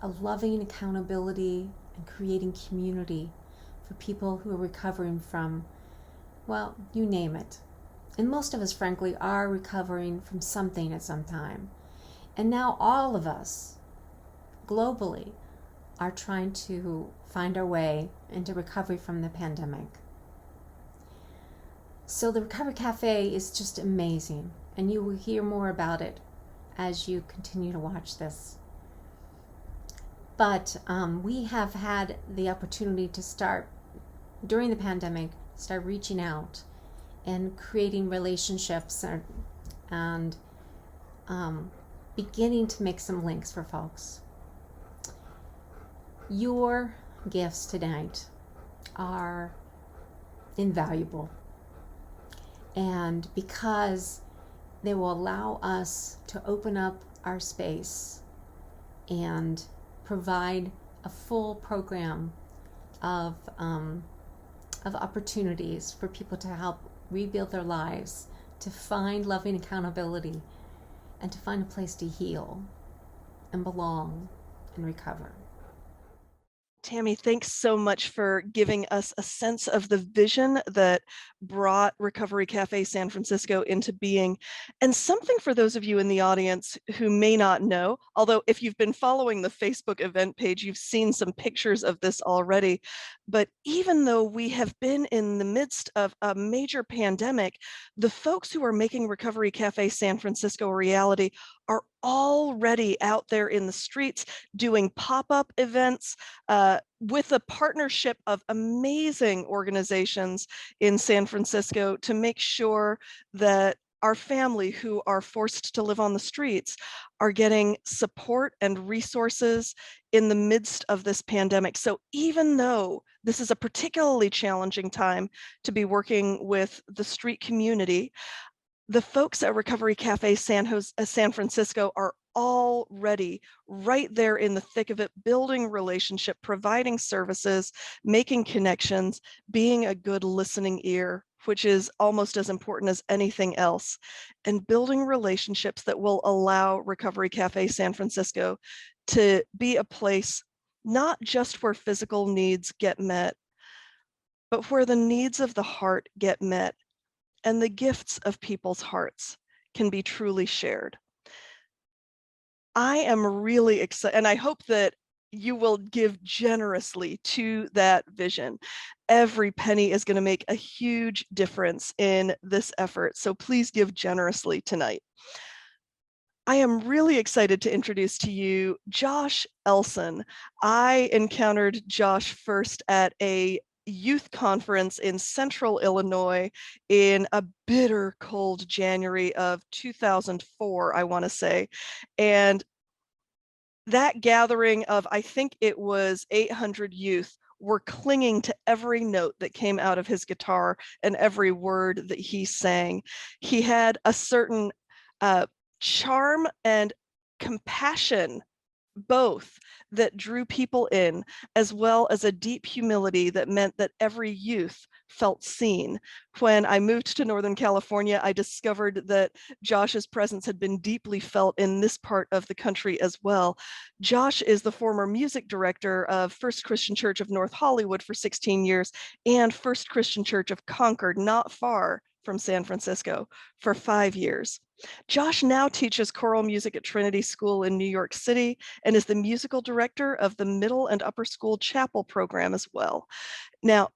a loving accountability and creating community for people who are recovering from, well, you name it. And most of us, frankly, are recovering from something at some time. And now all of us, globally, are trying to find our way into recovery from the pandemic. So the Recovery Cafe is just amazing, and you will hear more about it as you continue to watch this. But we have had the opportunity to start, during the pandemic, start reaching out and creating relationships and beginning to make some links for folks. Your gifts tonight are invaluable, and because they will allow us to open up our space and provide a full program of of opportunities for people to help rebuild their lives, to find loving accountability, and to find a place to heal and belong and recover. Tammy, thanks so much for giving us a sense of the vision that brought Recovery Cafe San Francisco into being, and something for those of you in the audience who may not know, although if you've been following the Facebook event page, you've seen some pictures of this already. But even though we have been in the midst of a major pandemic, the folks who are making Recovery Cafe San Francisco a reality are already out there in the streets doing pop-up events with a partnership of amazing organizations in San Francisco to make sure that our family who are forced to live on the streets are getting support and resources in the midst of this pandemic. So even though this is a particularly challenging time to be working with the street community, the folks at Recovery Cafe San Francisco are already right there in the thick of it, building relationship, providing services, making connections, being a good listening ear, which is almost as important as anything else, and building relationships that will allow Recovery Cafe San Francisco to be a place not just where physical needs get met, but where the needs of the heart get met and the gifts of people's hearts can be truly shared. I am really excited, and I hope that you will give generously to that vision. Every penny is going to make a huge difference in this effort, so please give generously tonight. I am really excited to introduce to you Josh Elson. I encountered Josh first at a youth conference in Central Illinois in a bitter cold January of 2004, I want to say. And that gathering of, I think it was 800 youth, were clinging to every note that came out of his guitar and every word that he sang. He had a certain charm and compassion, both, that drew people in, as well as a deep humility that meant that every youth felt seen. When I moved to Northern California, I discovered that Josh's presence had been deeply felt in this part of the country as well. Josh is the former music director of First Christian Church of North Hollywood for 16 years and First Christian Church of Concord, not far from San Francisco, for 5 years. Josh now teaches choral music at Trinity School in New York City and is the musical director of the middle and upper school chapel program as well. Now,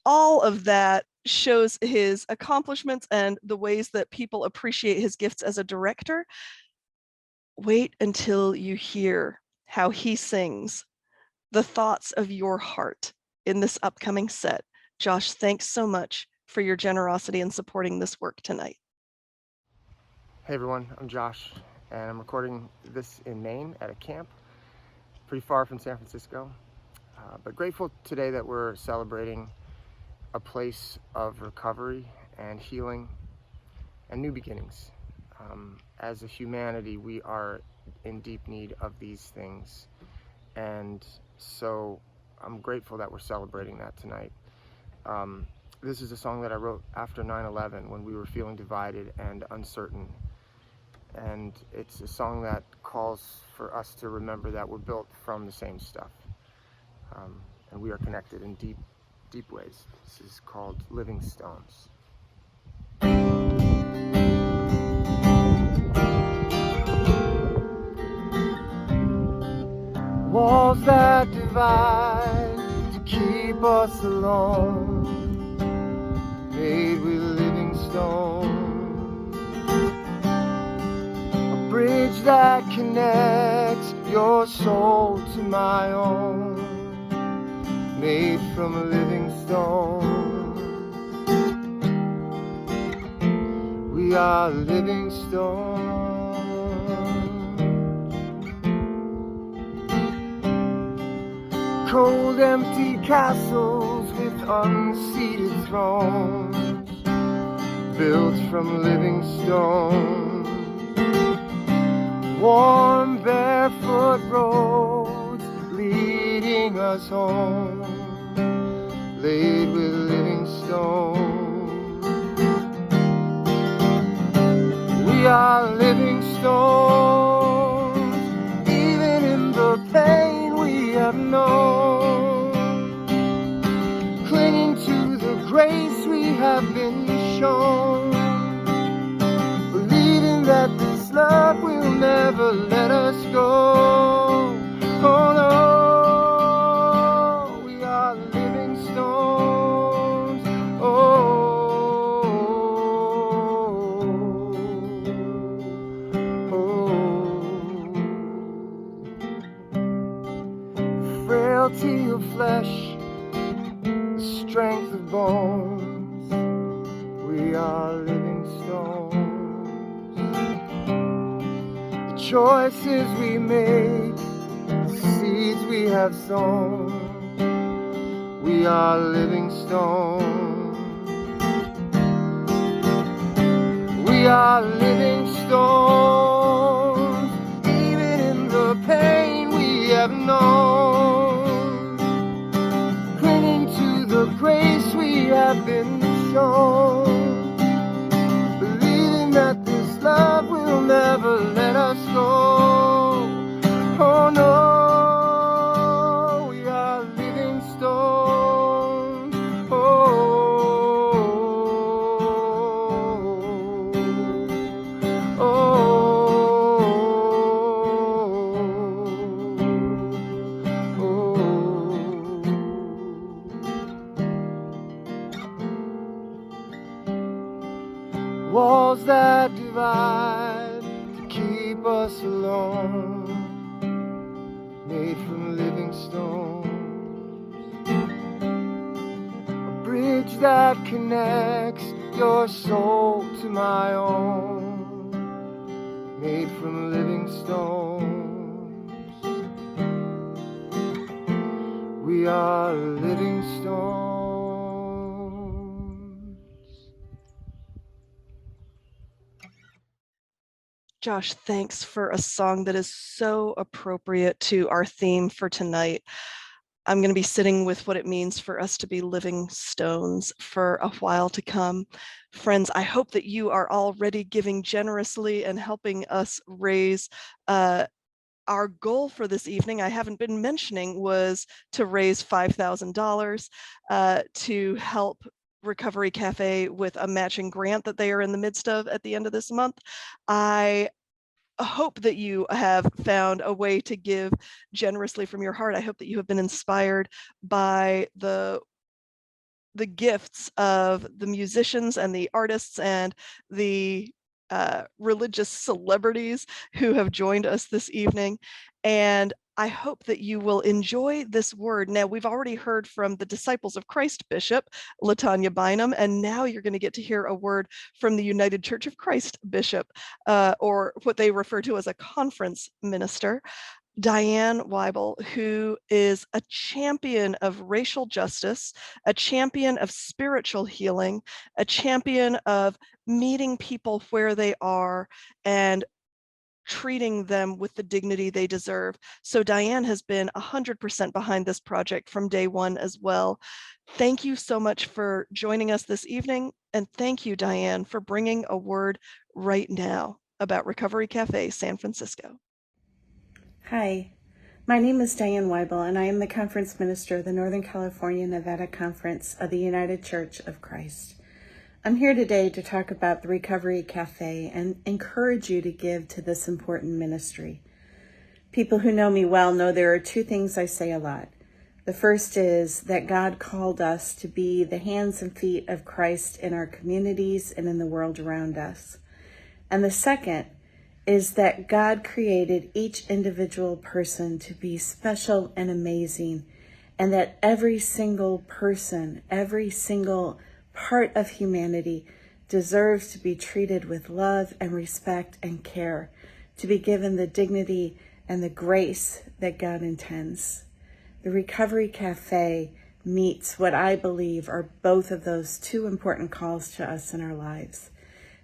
all of that shows his accomplishments and the ways that people appreciate his gifts as a director. Wait until you hear how he sings the thoughts of your heart in this upcoming set. Josh, thanks so much for your generosity in supporting this work tonight. Hey everyone, I'm Josh, and I'm recording this in Maine at a camp, pretty far from San Francisco, but grateful today that we're celebrating a place of recovery and healing and new beginnings. As a humanity, we are in deep need of these things, and so I'm grateful that we're celebrating that tonight. This is a song that I wrote after 9/11 when we were feeling divided and uncertain. And it's a song that calls for us to remember that we're built from the same stuff. And we are connected in deep, deep ways. This is called Living Stones. Walls that divide to keep us alone, made with living stones. Bridge that connects your soul to my own, made from a living stone. We are living stones. Cold empty castles with unseated thrones, built from living stones. Warm barefoot roads leading us home, laid with living stones. We are living stones, even in the pain we have known. Clinging to the grace we have been shown. Believing that this love will never let us go. Oh no, we are living stones. Frailty of flesh, the strength of bones. We are living stones. The choices we make, the seeds we have sown. We are living stones. We are living stones, even in the pain we have known. Clinging to the grace we have been shown. Believing that this love will never let us go. Oh no, we are living stones. Walls that divide to keep us alone, made from living stones. A bridge that connects your soul to my own, made from living stones. We are living stones. Josh, thanks for a song that is so appropriate to our theme for tonight. I'm going to be sitting with what it means for us to be living stones for a while to come. Friends, I hope that you are already giving generously and helping us raise our goal for this evening. I haven't been mentioning was to raise $5,000 to help Recovery Cafe with a matching grant that they are in the midst of at the end of this month. I hope that you have found a way to give generously from your heart. I hope that you have been inspired by the gifts of the musicians and the artists and the religious celebrities who have joined us this evening. And I hope that you will enjoy this word. Now, we've already heard from the Disciples of Christ Bishop, Latanya Bynum, and now you're going to get to hear a word from the United Church of Christ Bishop, or what they refer to as a conference minister, Diane Weibel, who is a champion of racial justice, a champion of spiritual healing, a champion of meeting people where they are and treating them with the dignity they deserve. So Diane has been 100% behind this project from day one as well. Thank you so much for joining us this evening. And thank you, Diane, for bringing a word right now about Recovery Cafe San Francisco. Hi, my name is Diane Weibel, and I am the conference minister of the Northern California Nevada Conference of the United Church of Christ. I'm here today to talk about the Recovery Cafe and encourage you to give to this important ministry. People who know me well know there are two things I say a lot. The first is that God called us to be the hands and feet of Christ in our communities and in the world around us. And the second is that God created each individual person to be special and amazing, and that every single person, every single part of humanity deserves to be treated with love and respect and care, to be given the dignity and the grace that God intends. The Recovery Cafe meets what I believe are both of those two important calls to us in our lives.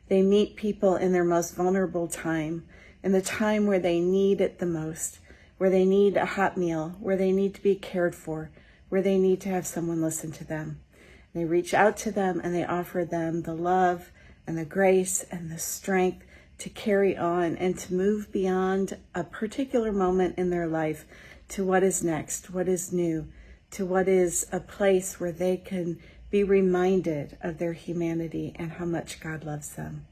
They meet people in their most vulnerable time, in the time where they need it the most, where they need a hot meal, where they need to be cared for, where they need to have someone listen to them. They reach out to them and they offer them the love and the grace and the strength to carry on and to move beyond a particular moment in their life to what is next, what is new, to what is a place where they can be reminded of their humanity and how much God loves them.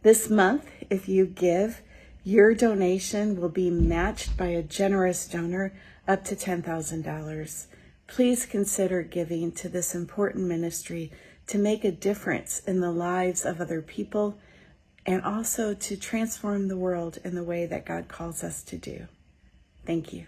This month, if you give, your donation will be matched by a generous donor up to $10,000. Please consider giving to this important ministry to make a difference in the lives of other people and also to transform the world in the way that God calls us to do. Thank you.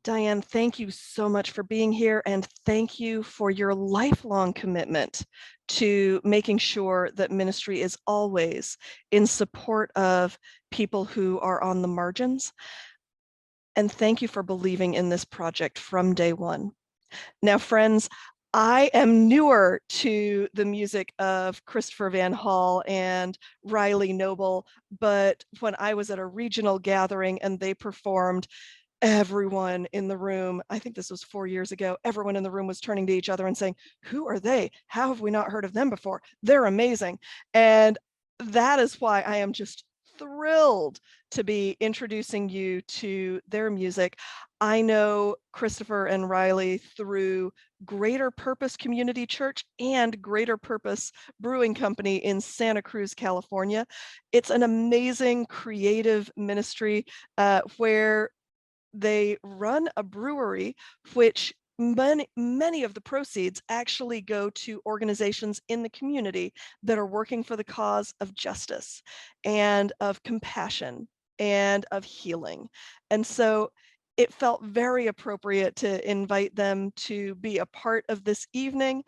Diane, thank you so much for being here, and thank you for your lifelong commitment to making sure that ministry is always in support of people who are on the margins. And thank you for believing in this project from day one. Now, friends, I am newer to the music of Christopher Van Hall and Riley Noble, but when I was at a regional gathering and they performed, everyone in the room, I think this was 4 years ago, everyone in the room was turning to each other and saying, who are they? How have we not heard of them before? They're amazing. And that is why I am just thrilled to be introducing you to their music. I know Christopher and Riley through Greater Purpose Community Church and Greater Purpose Brewing Company in Santa Cruz, California. It's an amazing creative ministry where they run a brewery, which many of the proceeds actually go to organizations in the community that are working for the cause of justice and of compassion and of healing. And so it felt very appropriate to invite them to be a part of this evening,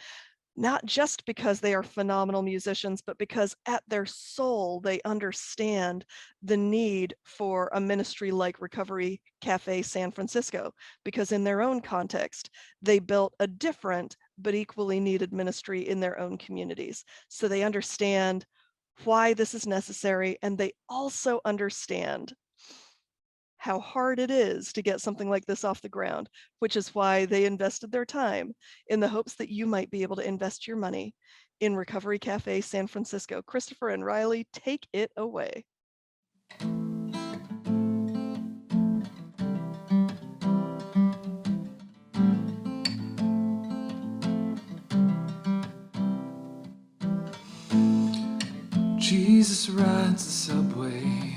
not just because they are phenomenal musicians, but because at their soul, they understand the need for a ministry like Recovery Cafe San Francisco, because in their own context, they built a different but equally needed ministry in their own communities. So they understand why this is necessary, and they also understand how hard it is to get something like this off the ground, which is why they invested their time in the hopes that you might be able to invest your money in Recovery Cafe San Francisco. Christopher and Riley, take it away. Jesus rides the subway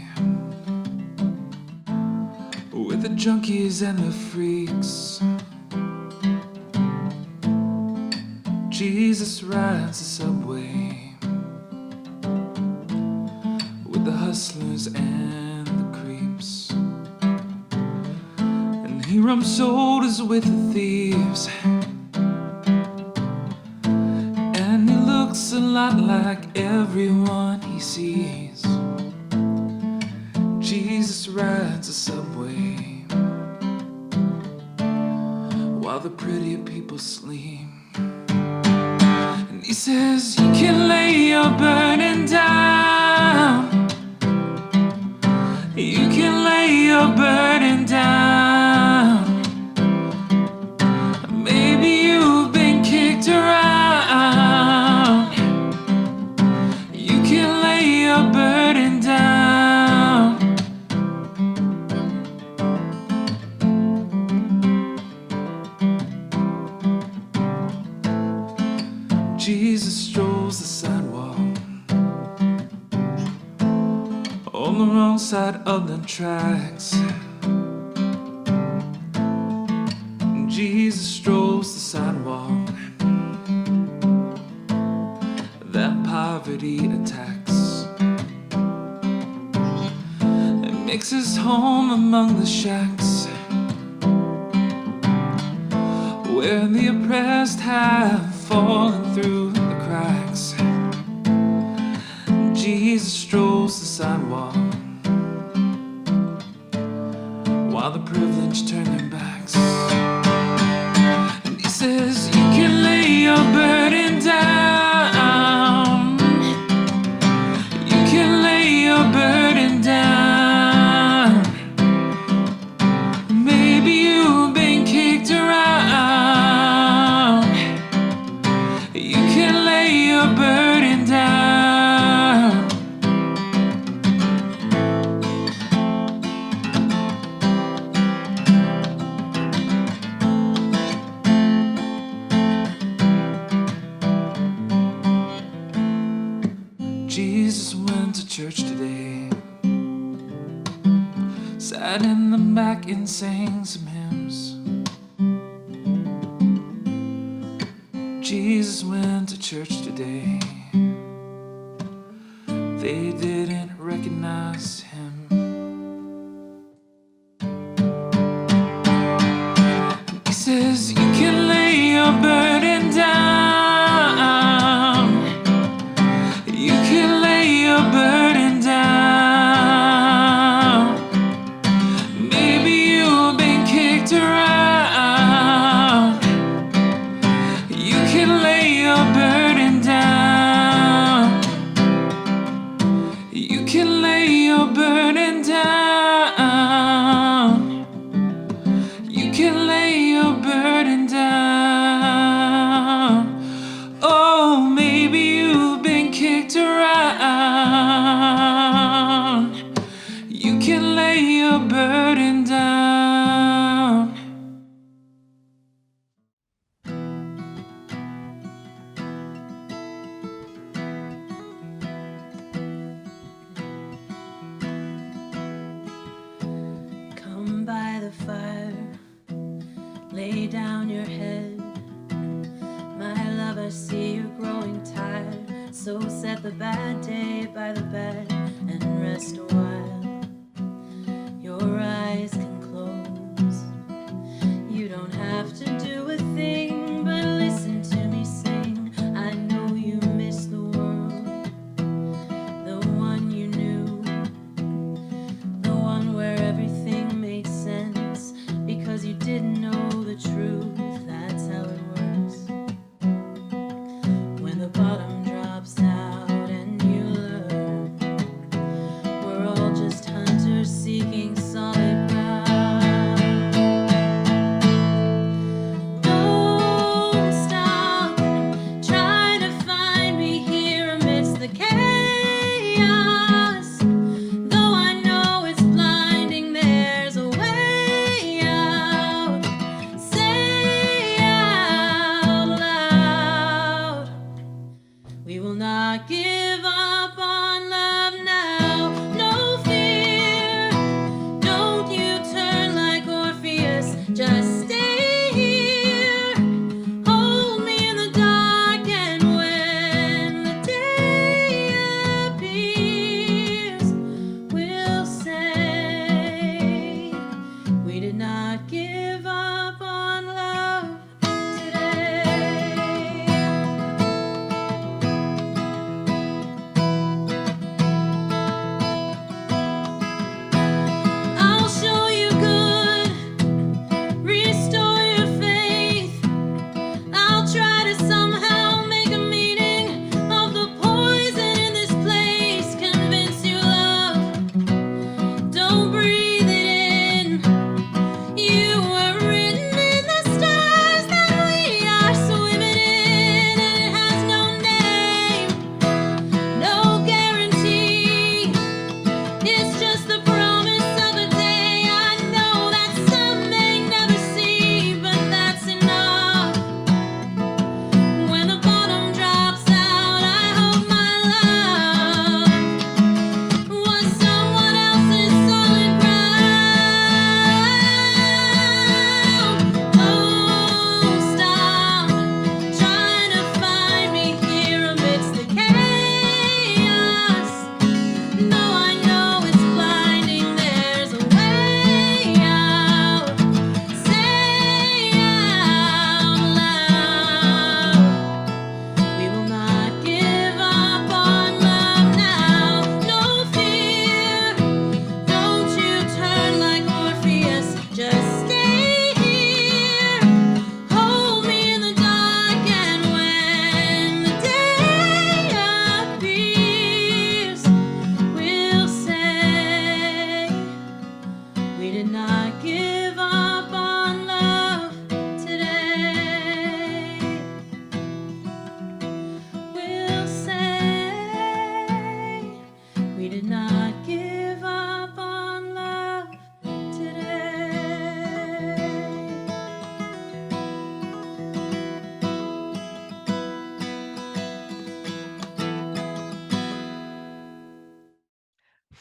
with the junkies and the freaks. Jesus rides the subway with the hustlers and the creeps. And he rubs shoulders with the thieves, and he looks a lot like everyone he sees. Jesus rides the subway while the pretty people sleep. And he says, you can lay your burden down. You can lay your burden down. Maybe you've been kicked around. You can lay your burden down. Jesus strolls the sidewalk on the wrong side of the tracks. Jesus strolls the sidewalk that poverty attacks, and makes his home among the shacks where the oppressed have falling through the cracks. Jesus strolls the sidewalk while the privileged turn their backs. And he says, you can lay your burden down. You can lay your burden down. Maybe you've been kicked around. back and sang some hymns. Jesus went to church today. They didn't recognize him. He says, you can lay your burden down. You can lay your burden down. Maybe you've been kicked around. You can lay your burden down. You can lay your burden down. You can lay your burden down. Oh, maybe you've been kicked around. You can lay your burden down. Come by the fire, lay down your head. My love, I see you're growing tired, so set the bad day by the bed and rest a while. Your eyes can close. You don't have to do a thing but listen to me sing. I know you miss the world, the one you knew, the one where everything made sense because you didn't know the truth. That's how it works. When the bottom drops out and you learn we're all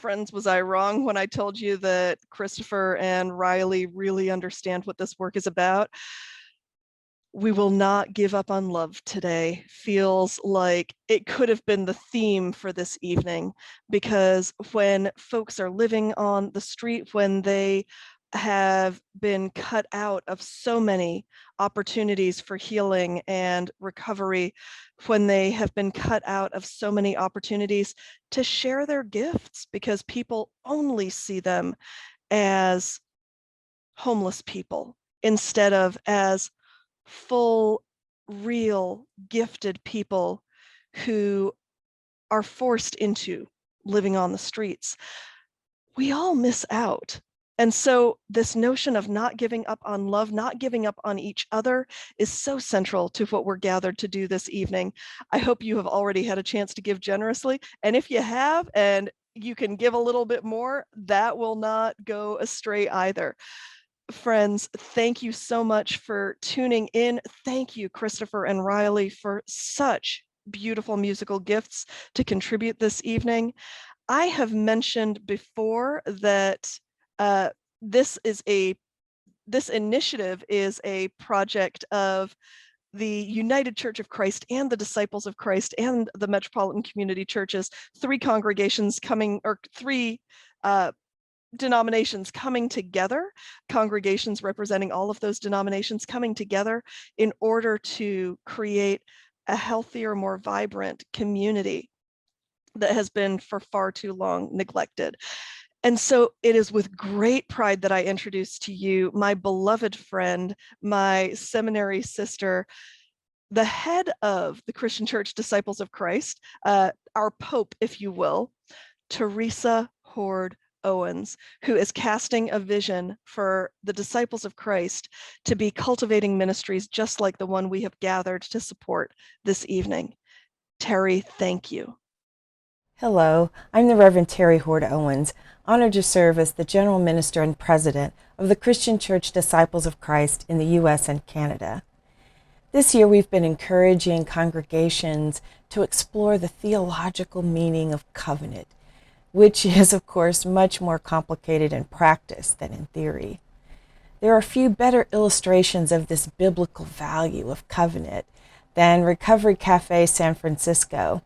friends, was I wrong when I told you that Christopher and Riley really understand what this work is about? We will not give up on love today feels like it could have been the theme for this evening, because when folks are living on the street, when they have been cut out of so many opportunities for healing and recovery, when they have been cut out of so many opportunities to share their gifts because people only see them as homeless people instead of as full, real, gifted people who are forced into living on the streets, we all miss out. And so this notion of not giving up on love, not giving up on each other, is so central to what we're gathered to do this evening. I hope you have already had a chance to give generously. And if you have, and you can give a little bit more, that will not go astray either. Friends, thank you so much for tuning in. Thank you, Christopher and Riley, for such beautiful musical gifts to contribute this evening. I have mentioned before that this initiative is a project of the United Church of Christ and the Disciples of Christ and the Metropolitan Community Churches, three congregations coming, or three denominations coming together, congregations representing all of those denominations coming together in order to create a healthier, more vibrant community that has been for far too long neglected. And so it is with great pride that I introduce to you my beloved friend, my seminary sister, the head of the Christian Church Disciples of Christ, our Pope, if you will, Teresa Hord Owens, who is casting a vision for the Disciples of Christ to be cultivating ministries just like the one we have gathered to support this evening. Terry, thank you. Hello, I'm the Reverend Terry Hord Owens, honored to serve as the General Minister and President of the Christian Church Disciples of Christ in the U.S. and Canada. This year we've been encouraging congregations to explore the theological meaning of covenant, which is, of course, much more complicated in practice than in theory. There are few better illustrations of this biblical value of covenant than Recovery Cafe San Francisco.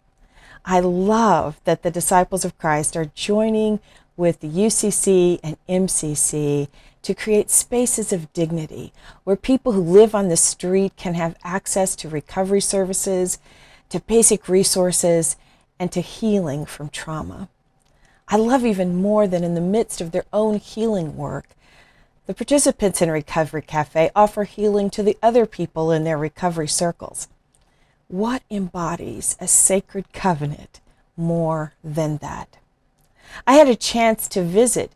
I love that the Disciples of Christ are joining with the UCC and MCC to create spaces of dignity where people who live on the street can have access to recovery services, to basic resources, and to healing from trauma. I love even more that in the midst of their own healing work, the participants in Recovery Cafe offer healing to the other people in their recovery circles. What embodies a sacred covenant more than that? I had a chance to visit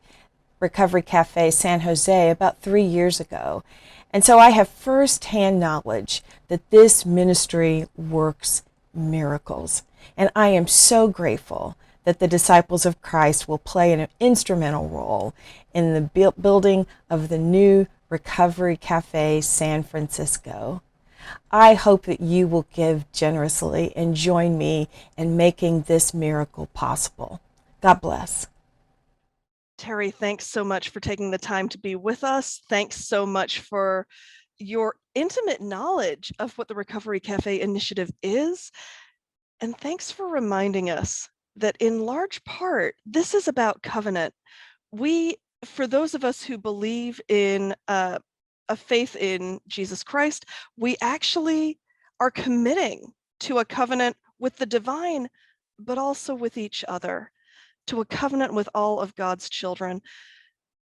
Recovery Cafe San Jose about 3 years ago, and so I have firsthand knowledge that this ministry works miracles. And I am so grateful that the Disciples of Christ will play an instrumental role in the building of the new Recovery Cafe San Francisco. I hope that you will give generously and join me in making this miracle possible. God bless. Terry, thanks so much for taking the time to be with us. Thanks so much for your intimate knowledge of what the Recovery Cafe initiative is. And thanks for reminding us that in large part, this is about covenant. For those of us who believe in a faith in Jesus Christ, we actually are committing to a covenant with the divine, but also with each other, to a covenant with all of God's children.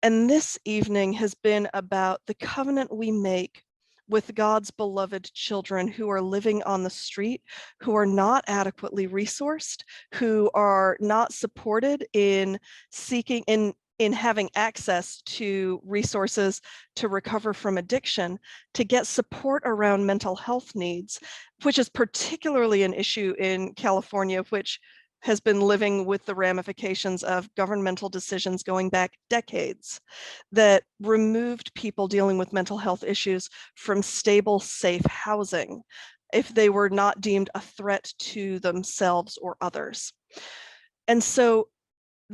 And this evening has been about the covenant we make with God's beloved children who are living on the street, who are not adequately resourced, who are not supported in seeking, in having access to resources to recover from addiction, to get support around mental health needs, which is particularly an issue in California, which has been living with the ramifications of governmental decisions going back decades that removed people dealing with mental health issues from stable, safe housing if they were not deemed a threat to themselves or others. And so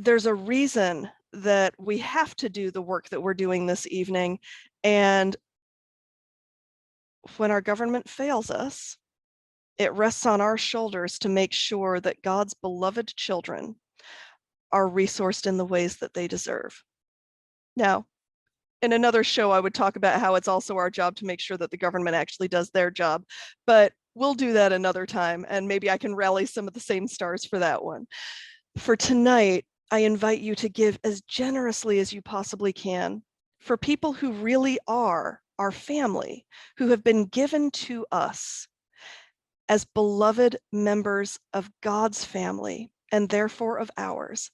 there's a reason that we have to do the work that we're doing this evening. And when our government fails us, it rests on our shoulders to make sure that God's beloved children are resourced in the ways that they deserve. Now, in another show, I would talk about how it's also our job to make sure that the government actually does their job, but we'll do that another time, and maybe I can rally some of the same stars for that one. For tonight, I invite you to give as generously as you possibly can for people who really are our family, who have been given to us as beloved members of God's family and therefore of ours.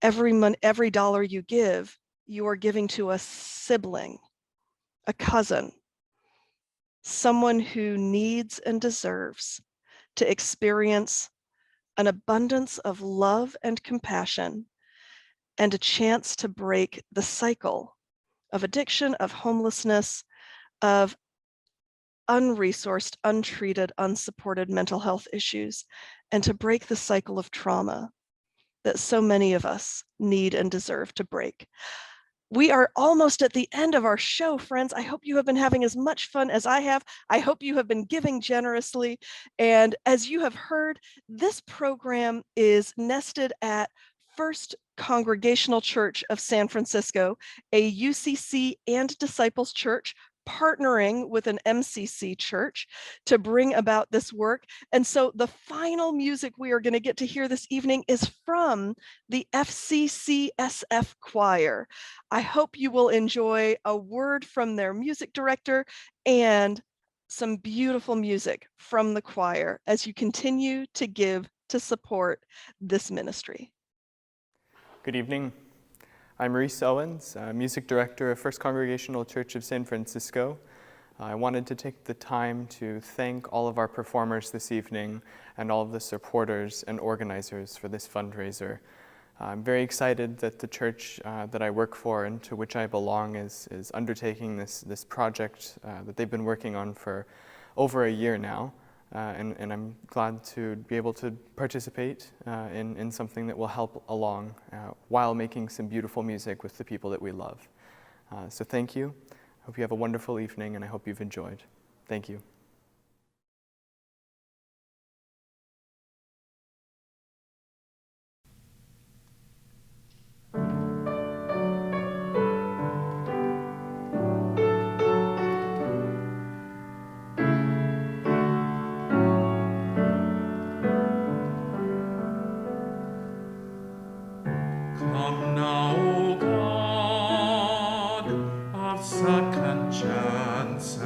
Every dollar you give, you are giving to a sibling, a cousin, someone who needs and deserves to experience an abundance of love and compassion and a chance to break the cycle of addiction, of homelessness, of unresourced, untreated, unsupported mental health issues, and to break the cycle of trauma that so many of us need and deserve to break. We are almost at the end of our show, friends. I hope you have been having as much fun as I have. I hope you have been giving generously. And as you have heard, this program is nested at First Congregational Church of San Francisco, a UCC and Disciples Church, partnering with an MCC church to bring about this work. And so the final music we are going to get to hear this evening is from the FCCSF choir. I hope you will enjoy a word from their music director and some beautiful music from the choir as you continue to give to support this ministry. Good evening. I'm Reese Owens, Music Director of First Congregational Church of San Francisco. I wanted to take the time to thank all of our performers this evening and all of the supporters and organizers for this fundraiser. I'm very excited that the church that I work for and to which I belong is undertaking this project that they've been working on for over a year now. And I'm glad to be able to participate in something that will help along while making some beautiful music with the people that we love. So thank you. Hope you have a wonderful evening, and I hope you've enjoyed. Thank you. Come now, O God of second chances,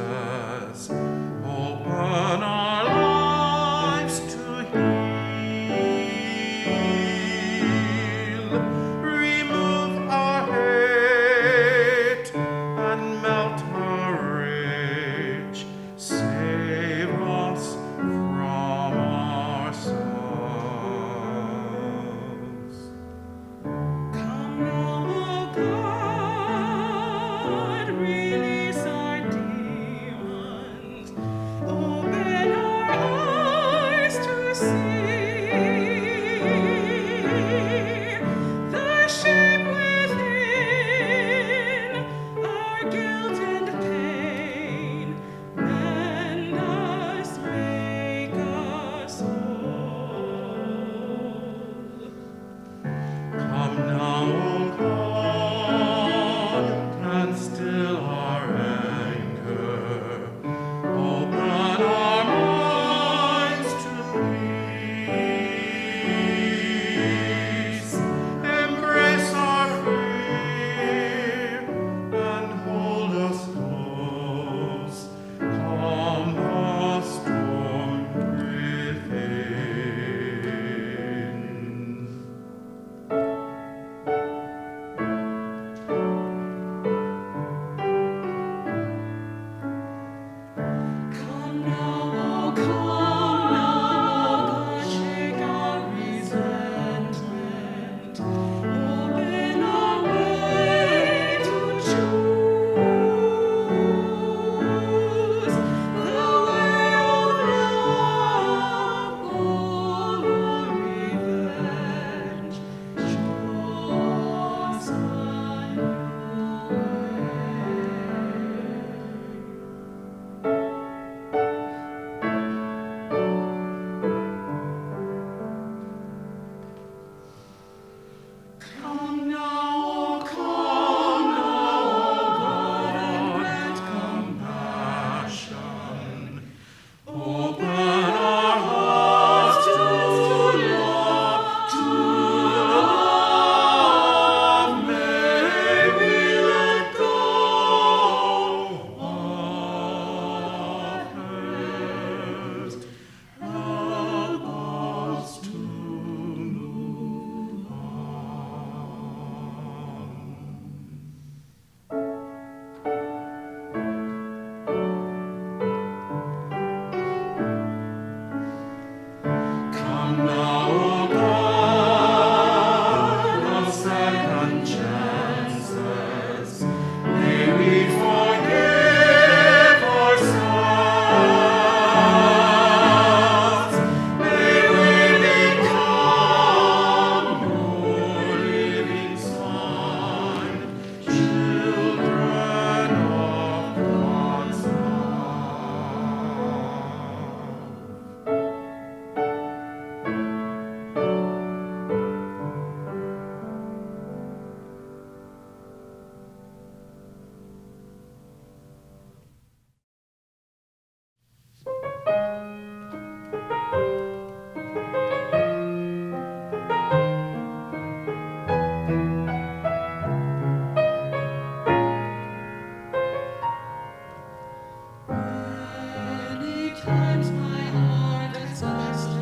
times my heart exhausted,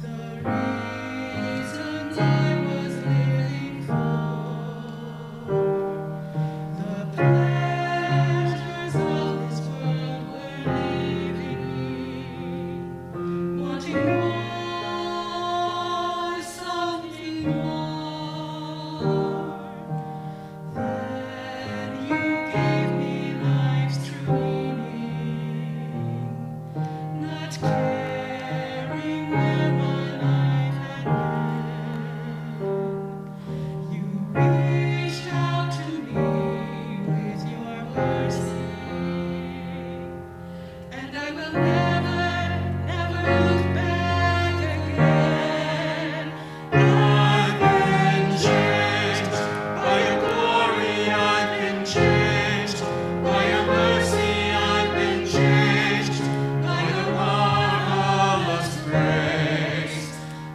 the reasons I was living for, the pleasures of this world were leaving me, wanting more, something more. Then you gave me life's true meaning, not caring where my life had been. You reached out to me with your mercy, and I will never, never look back again. I've been changed by your glory, I've been changed by your mercy, I've been changed by the marvelous grace.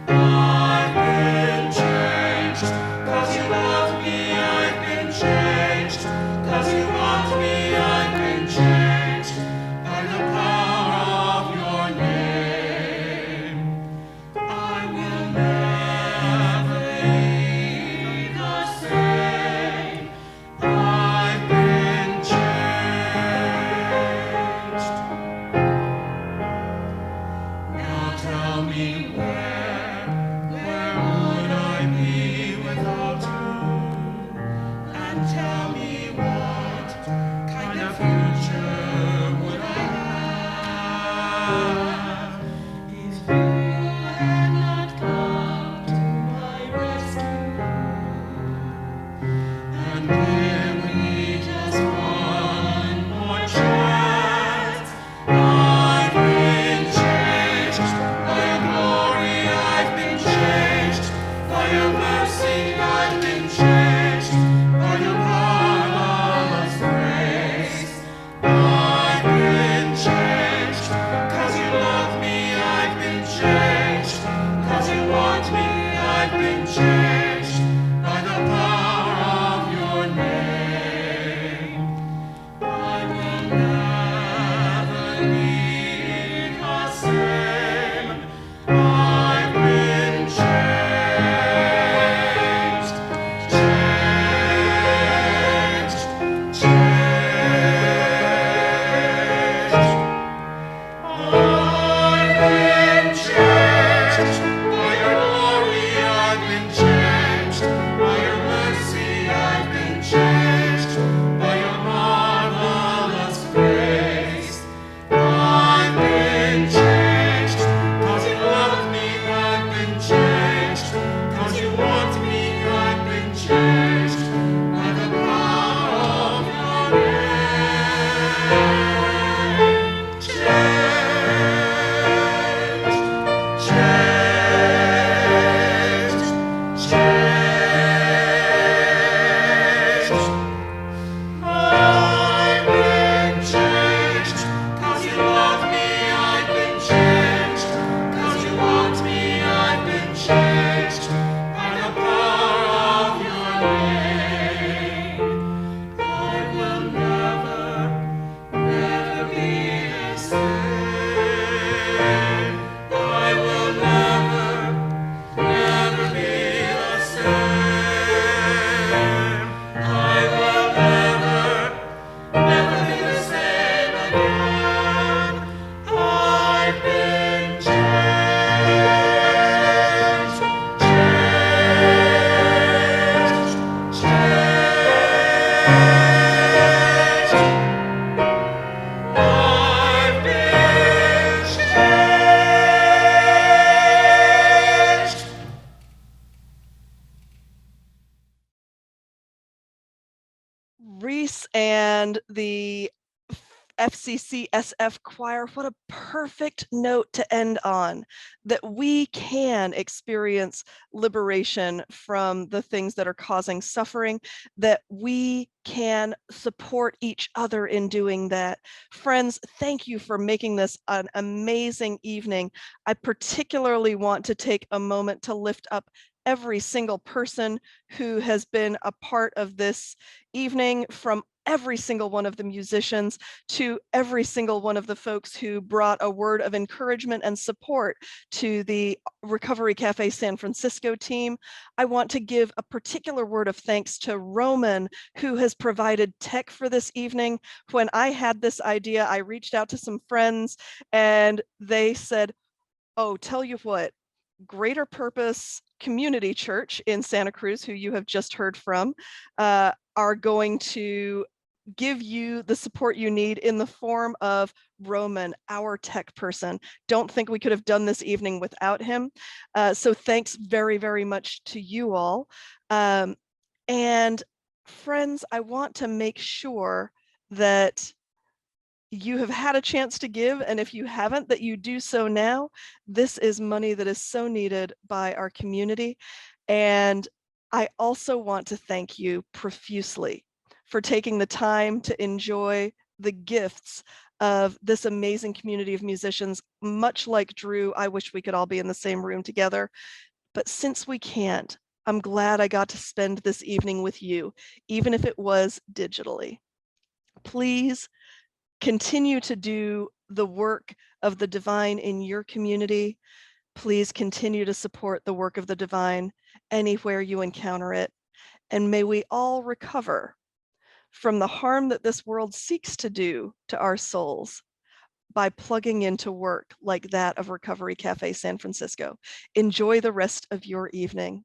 I've been changed 'cause you love me, I've been changed 'cause you want me, I've been changed by the power of your name. I will never be the same. I've been changed. Now tell me where would I be without you? And tell me what kind of future would I have if you had not come to my rescue and given me just one more chance. I've been changed by your glory, I've been changed by your mercy, I've been changed by your marvelous grace. I've been changed 'cause you love me, I've been changed 'cause you want me, I've been changed by the power of your name. I will never be the same. I've been changed, changed, changed. I've been changed by your glory, I've been changed by your mercy, I've been changed by your marvelous grace. I've been changed 'cause you love me, I've been changed 'cause you want me, I've been changed by the power of your name. Changed, changed, changed. I've been changed 'cause you love me, I've been changed 'cause you want me, I've been changed by the power of your name. I will never, never be the same. I will never, never be the same. I will never, never be the same again. I've been changed, changed, changed. I've been changed. Reese and the FCCSF choir, what a perfect note to end on, that we can experience liberation from the things that are causing suffering, that we can support each other in doing that. Friends, thank you for making this an amazing evening. I particularly want to take a moment to lift up every single person who has been a part of this evening, from every single one of the musicians, to every single one of the folks who brought a word of encouragement and support to the Recovery Cafe San Francisco team. I want to give a particular word of thanks to Roman, who has provided tech for this evening. When I had this idea, I reached out to some friends and they said, oh, tell you what, Greater Purpose Community Church in Santa Cruz, who you have just heard from, are going to give you the support you need in the form of Roman, our tech person. Don't think we could have done this evening without him. So thanks very, very much to you all. And friends, I want to make sure that you have had a chance to give, and if you haven't, that you do so now. This is money that is so needed by our community. And I also want to thank you profusely for taking the time to enjoy the gifts of this amazing community of musicians. Much like Drew, I wish we could all be in the same room together, but since we can't, I'm glad I got to spend this evening with you, even if it was digitally. Please continue to do the work of the divine in your community. Please continue to support the work of the divine anywhere you encounter it. And may we all recover from the harm that this world seeks to do to our souls by plugging into work like that of Recovery Cafe San Francisco. Enjoy the rest of your evening.